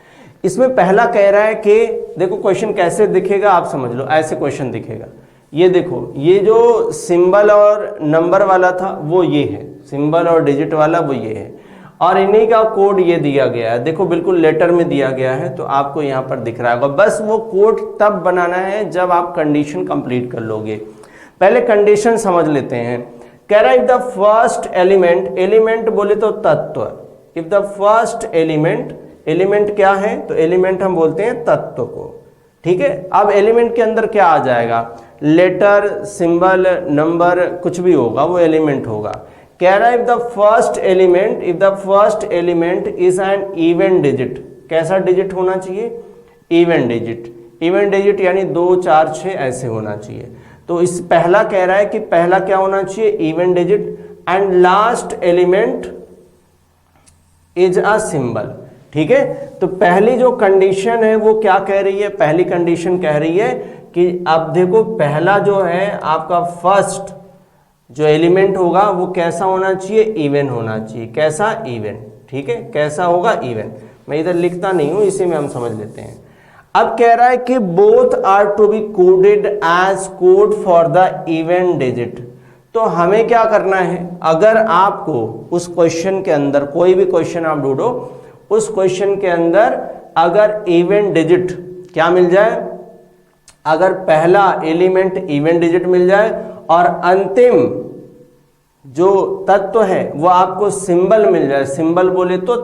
इसमें पहला कह रहा है कि देखो क्वेश्चन कैसे दिखेगा, आप समझ लो, ऐसे क्वेश्चन दिखेगा। ये देखो, ये जो सिंबल और नंबर वाला था वो ये है, सिंबल और डिजिट वाला वो ये है, और इन्हीं का कोड ये दिया गया है। देखो बिल्कुल लेटर में दिया गया है, तो आपको यहाँ पर दिख रहा होगा। बस वो कोड तब बनाना है जब आप कंडीशन कंप्लीट कर लोगे। पहले कंडीशन समझ लेते हैं। कह रहा है if the first element, element बोले तो तत्व, if the first element, element क्या है, तो एलिमेंट हम बोलते हैं तत्व को, ठीक है। अब एलिमेंट के अंदर क्या आ जाएगा, लेटर, सिंबल, नंबर, कुछ भी होगा वो एलिमेंट होगा। कह रहा है if the first element, if the first element is an even digit, कैसा डिजिट होना चाहिए, इवन डिजिट, इवन डिजिट यानी 2, 4, 6 ऐसे होना चाहिए। तो इस पहला कह रहा है कि पहला क्या होना चाहिए, even digit, and last element is a symbol, ठीक है। तो पहली जो कंडीशन है वो क्या कह रही है, पहली कंडीशन कह रही है कि अब देखो पहला जो है आपका फर्स्ट जो एलिमेंट होगा वो कैसा होना चाहिए, इवन होना चाहिए। कैसा, इवन, ठीक है, कैसा होगा, इवन। मैं इधर लिखता नहीं हूं, इसी में हम समझ लेते हैं। अब कह रहा है कि both are to be coded as code for the even digit. तो हमें क्या करना है, अगर आपको उस क्वेश्चन के अंदर कोई भी क्वेश्चन आप ढूंढो, उस क्वेश्चन के अंदर अगर इवन डिजिट क्या मिल जाए, अगर पहला एलिमेंट इवन डिजिट मिल जाए और अंतिम जो तत्व है वो आपको सिंबल मिल जाए, सिंबल बोले तो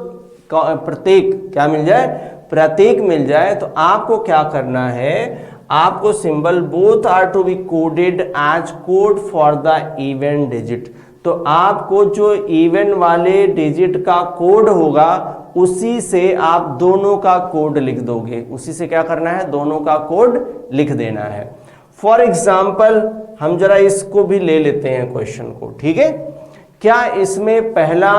प्रतीक, क्या मिल जाए, प्रतीक मिल जाए, तो आपको क्या करना है, आपको symbol both are to be coded as code for the even digit. तो आपको जो इवन वाले डिजिट का कोड होगा उसी से आप दोनों का कोड लिख दोगे, उसी से क्या करना है, दोनों का कोड लिख देना है। फॉर एग्जाम्पल हम जरा इसको भी ले लेते हैं क्वेश्चन को, ठीक है। क्या इसमें पहला,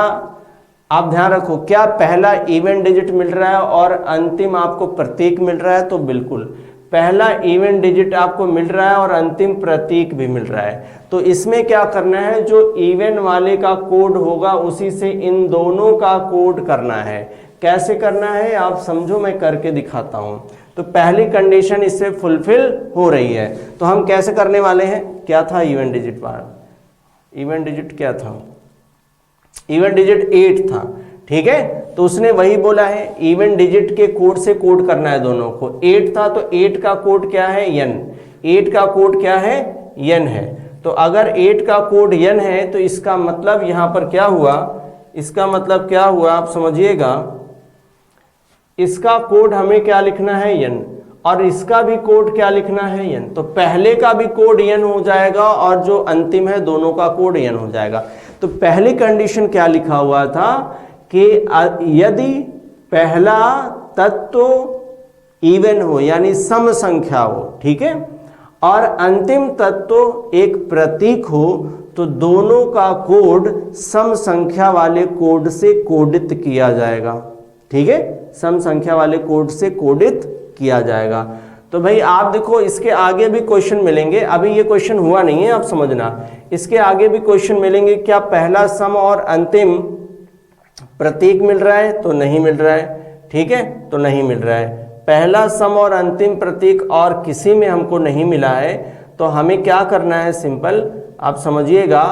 आप ध्यान रखो, क्या पहला इवन डिजिट मिल रहा है और अंतिम आपको प्रतीक मिल रहा है, तो बिल्कुल पहला इवन डिजिट आपको मिल रहा है और अंतिम प्रतीक भी मिल रहा है। तो इसमें क्या करना है, जो इवन वाले का कोड होगा उसी से इन दोनों का कोड करना है। कैसे करना है आप समझो, मैं करके दिखाता हूं। तो पहली कंडीशन इससे फुलफिल हो रही है, तो हम कैसे करने वाले हैं, क्या था इवन डिजिट बार, इवन डिजिट क्या था, इवन डिजिट 8 था, ठीक है। तो उसने वही बोला है इवन डिजिट के कोड से कोड करना है दोनों को। 8 था तो 8 का कोड क्या है, n, 8 का कोड क्या है, n है। तो अगर 8 का कोड n है तो इसका मतलब यहां पर क्या हुआ, इसका मतलब क्या हुआ आप समझिएगा, इसका कोड हमें क्या लिखना है, n, और इसका भी कोड क्या लिखना है, n। तो पहले का भी कोड n हो जाएगा और जो अंतिम है दोनों का कोड n हो जाएगा। तो पहली कंडीशन क्या लिखा हुआ था कि यदि पहला तत्व इवन हो यानी सम संख्या हो, ठीक है, और अंतिम तत्व एक प्रतीक हो, तो दोनों का कोड सम संख्या वाले कोड से कोडित किया जाएगा, ठीक है, सम संख्या वाले कोड से कोडित किया जाएगा। तो भाई आप देखो इसके आगे भी क्वेश्चन मिलेंगे, अभी ये क्वेश्चन हुआ नहीं है, आप समझना, इसके आगे भी क्वेश्चन मिलेंगे। क्या पहला सम और अंतिम प्रतीक मिल रहा है, तो नहीं मिल रहा है, ठीक है, तो नहीं मिल रहा है। पहला सम और अंतिम प्रतीक और किसी में हमको नहीं मिला है, तो हमें क्या करना है, सिंपल आप समझिएगा,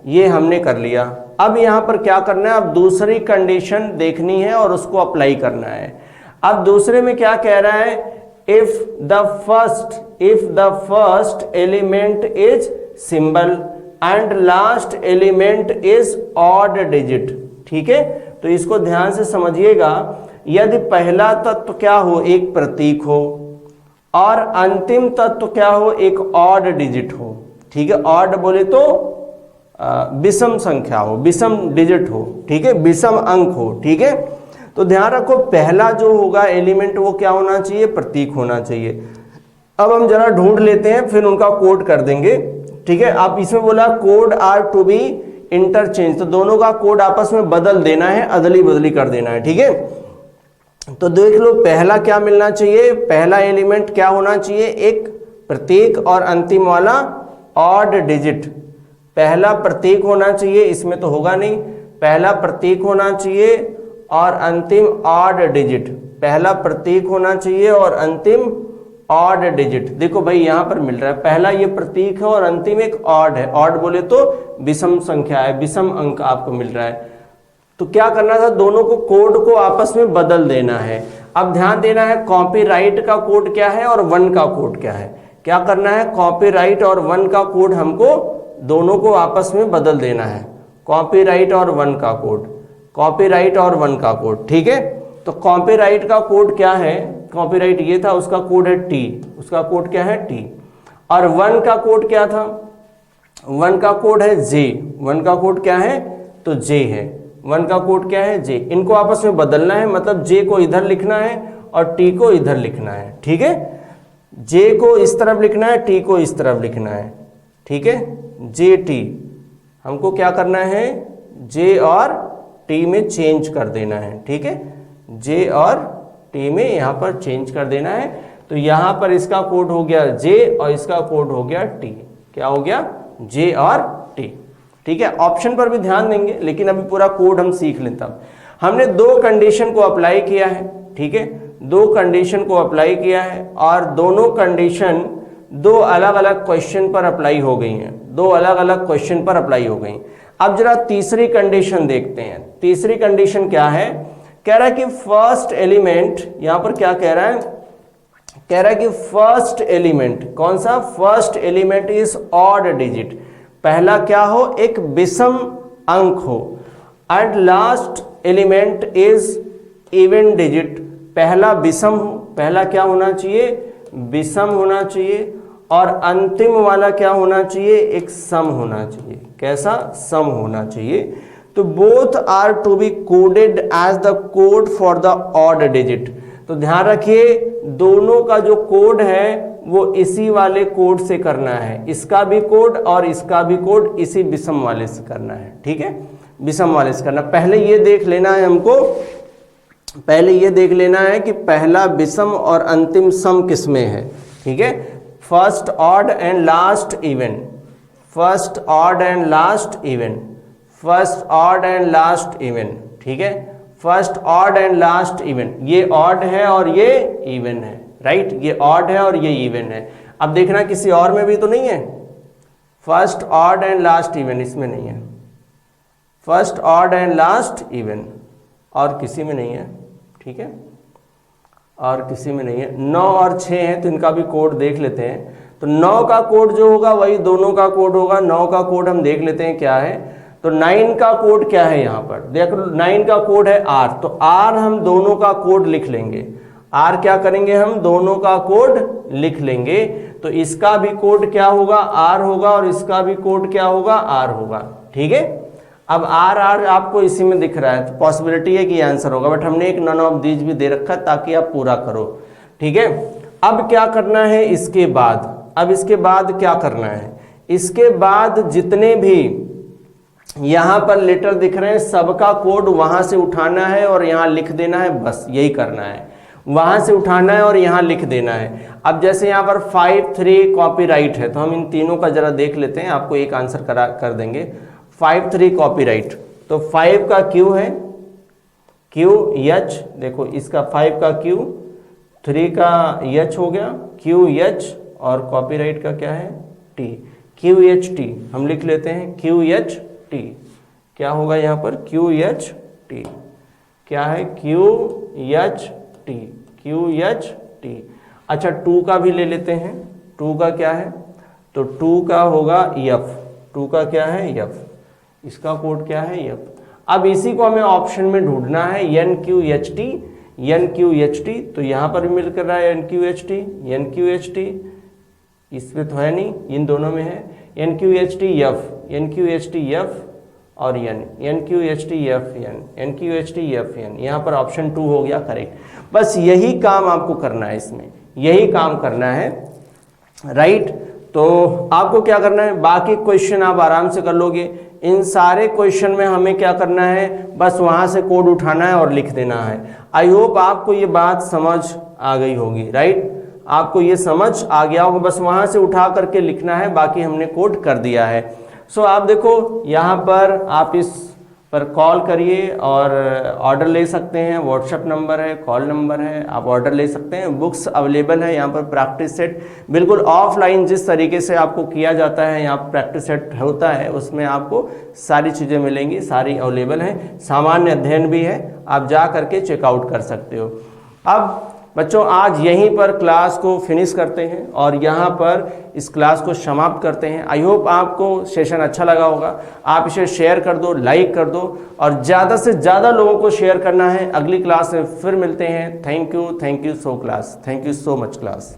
ये हमने कर लिया। अब यहां पर क्या करना है, अब दूसरी कंडीशन देखनी है और उसको अप्लाई करना है। अब दूसरे में क्या कह रहा है, if the first element is symbol and last element is odd digit, ठीक है। तो इसको ध्यान से समझिएगा, यदि पहला तत्व क्या हो, एक प्रतीक हो, और अंतिम तत्व क्या हो, एक ऑड डिजिट हो, ठीक है। ऑड बोले तो विषम संख्या हो, विषम डिजिट हो, ठीक है, विषम अंक हो, ठीक है। तो ध्यान रखो पहला जो होगा एलिमेंट वो क्या होना चाहिए, प्रतीक होना चाहिए। अब हम जरा ढूंढ लेते हैं, फिर उनका कोड कर देंगे, ठीक है। आप इसमें बोला code are to be interchange, तो दोनों का कोड आपस में बदल देना है, अदली बदली कर देना है, ठीक है। तो देख लो पहला क्या मिलना चाहिए, पहला एलिमेंट क्या होना चाहिए, एक प्रतीक, और अंतिम वाला ऑड डिजिट। पहला प्रतीक होना चाहिए, इसमें तो होगा नहीं, पहला प्रतीक होना चाहिए और अंतिम ऑड डिजिट, पहला प्रतीक होना चाहिए और अंतिम ऑड डिजिट। देखो भाई यहाँ पर मिल रहा है, पहला ये प्रतीक है और अंतिम एक ऑड है, ऑड बोले तो विषम संख्या है, विषम अंक आपको मिल रहा है। तो क्या करना था, दोनों को कोड को आपस में बदल देना है। अब ध्यान देना है कॉपीराइट का कोड क्या है और वन का कोड क्या है। क्या करना है, कॉपीराइट और वन का कोड हमको दोनों को आपस में बदल देना है, कॉपीराइट और वन का कोड, कॉपीराइट और वन का कोड, ठीक है। तो कॉपीराइट का कोड क्या है, कॉपीराइट ये था, उसका कोड है टी, उसका कोड क्या है टी। और वन का कोड क्या था, वन का कोड है जे, वन का कोड क्या है तो जे है, वन का कोड क्या है जे। इनको आपस में बदलना है, मतलब जे को इधर लिखना है और टी को इधर लिखना है, ठीक है। जे को इस तरफ लिखना है, टी को इस तरफ लिखना है, ठीक है। जे टी हमको क्या करना है, जे और टी में चेंज कर देना है, ठीक है। जे और टी में यहाँ पर चेंज कर देना है। तो यहाँ पर इसका कोड हो गया जे और इसका कोड हो गया टी, क्या हो गया जे और टी, ठीक है। ऑप्शन पर भी ध्यान देंगे, लेकिन अभी पूरा कोड हम सीख लें। तब हमने दो कंडीशन को अप्लाई किया है, ठीक है, दो कंडीशन को अप्लाई किया है और दोनों कंडीशन दो अलग अलग क्वेश्चन पर अप्लाई हो गई हैं, दो अलग अलग क्वेश्चन पर अप्लाई हो गई। अब जरा तीसरी कंडीशन देखते हैं। तीसरी कंडीशन क्या है, कह रहा है कि फर्स्ट एलिमेंट, यहां पर क्या कह रहा है, कह रहा है कि फर्स्ट एलिमेंट, कौन सा, first element is odd digit, पहला क्या हो, एक विषम अंक हो। And last element is even digit, पहला विषम हो, पहला क्या होना चाहिए, विषम होना चाहिए, और अंतिम वाला क्या होना चाहिए, एक सम होना चाहिए। कैसा, सम होना चाहिए। तो both are to be coded as the code for the odd digit. तो ध्यान रखिए दोनों का जो कोड है वो इसी वाले कोड से करना है, इसका भी कोड और इसका भी कोड इसी विषम वाले से करना है, ठीक है, विषम वाले से करना। पहले ये देख लेना है हमको, पहले ये देख लेना है कि पहला विषम और अंतिम सम किसमें है, ठीक है। First odd and last even, first odd and last even, first odd and last even, ठीक है, first odd and last even. ये ऑड है और ये इवन है, राइट, ये ऑड है और ये इवन है। अब देखना किसी और में भी तो नहीं है, first odd and last even इसमें नहीं है, first odd and last even और किसी में नहीं है, ठीक है, और किसी में नहीं है। 9 और 6 है तो इनका भी कोड देख लेते हैं। तो 9 का कोड जो होगा वही दोनों का कोड होगा। 9 का कोड हम देख लेते हैं क्या है। तो 9 का कोड क्या है, यहाँ पर देख लो 9 का कोड है आर, तो आर हम दोनों का कोड लिख लेंगे। आर क्या करेंगे, हम दोनों का कोड लिख लेंगे। तो इसका भी कोड क्या होगा, आर होगा, और इसका भी कोड क्या होगा, आर होगा, ठीक है। अब आर आर आपको इसी में दिख रहा है तो पॉसिबिलिटी है कि ये आंसर होगा, बट हमने एक नन ऑफ दीज भी दे रखा है ताकि आप पूरा करो, ठीक है। अब क्या करना है इसके बाद, अब इसके बाद क्या करना है, इसके बाद जितने भी यहाँ पर लेटर दिख रहे हैं सबका कोड वहां से उठाना है और यहाँ लिख देना है, बस यही करना है, वहां से उठाना है और यहाँ लिख देना है। अब जैसे यहाँ पर 5 3 कॉपीराइट है तो हम इन तीनों का जरा देख लेते हैं, आपको एक आंसर कर देंगे। 5 3 कॉपीराइट, तो 5 का क्यू है, क्यू एच, देखो इसका 5 का क्यू, 3 का एच हो गया, क्यू एच, और कॉपीराइट का क्या है टी, क्यू एच टी हम लिख लेते हैं, क्यू एच टी क्या होगा यहाँ पर, क्यू एच टी क्या है, Q H T, Q H T. अच्छा 2 का भी ले लेते हैं, 2 का क्या है, तो 2 का होगा एफ, 2 का क्या है एफ, इसका कोड क्या है एफ। अब इसी को हमें ऑप्शन में ढूंढना है, N Q H T, N Q H T, तो यहाँ पर भी मिल कर रहा है N Q H T, N Q H T, इसमें तो है नहीं, इन दोनों में है, N Q H T F, N Q H T F और N, N Q H T F N, N Q H T F N, यहाँ पर ऑप्शन 2 हो गया करेक्ट। बस यही काम आपको करना है, इसमें यही काम करना है, राइट। तो आपको क्या करना है, बाकी क्वेश्चन आप आराम से कर लोगे। इन सारे क्वेश्चन में हमें क्या करना है, बस वहां से कोड उठाना है और लिख देना है। आई होप आपको ये बात समझ आ गई होगी, राइट, आपको ये समझ आ गया होगा, बस वहां से उठा करके लिखना है, बाकी हमने कोड कर दिया है। सो आप देखो यहाँ पर आप इस पर कॉल करिए और ऑर्डर ले सकते हैं। व्हाट्सएप नंबर है, कॉल नंबर है, आप ऑर्डर ले सकते हैं। बुक्स अवेलेबल है यहाँ पर। प्रैक्टिस सेट बिल्कुल ऑफलाइन जिस तरीके से आपको किया जाता है यहाँ प्रैक्टिस सेट होता है, उसमें आपको सारी चीज़ें मिलेंगी, सारी अवेलेबल हैं। सामान्य अध्ययन भी है, आप जा करके चेकआउट कर सकते हो। अब बच्चों आज यहीं पर क्लास को फिनिश करते हैं और यहाँ पर इस क्लास को समाप्त करते हैं। आई होप आपको सेशन अच्छा लगा होगा। आप इसे शेयर कर दो, लाइक कर दो और ज़्यादा से ज़्यादा लोगों को शेयर करना है। अगली क्लास में फिर मिलते हैं। Thank you so class, thank you so much class.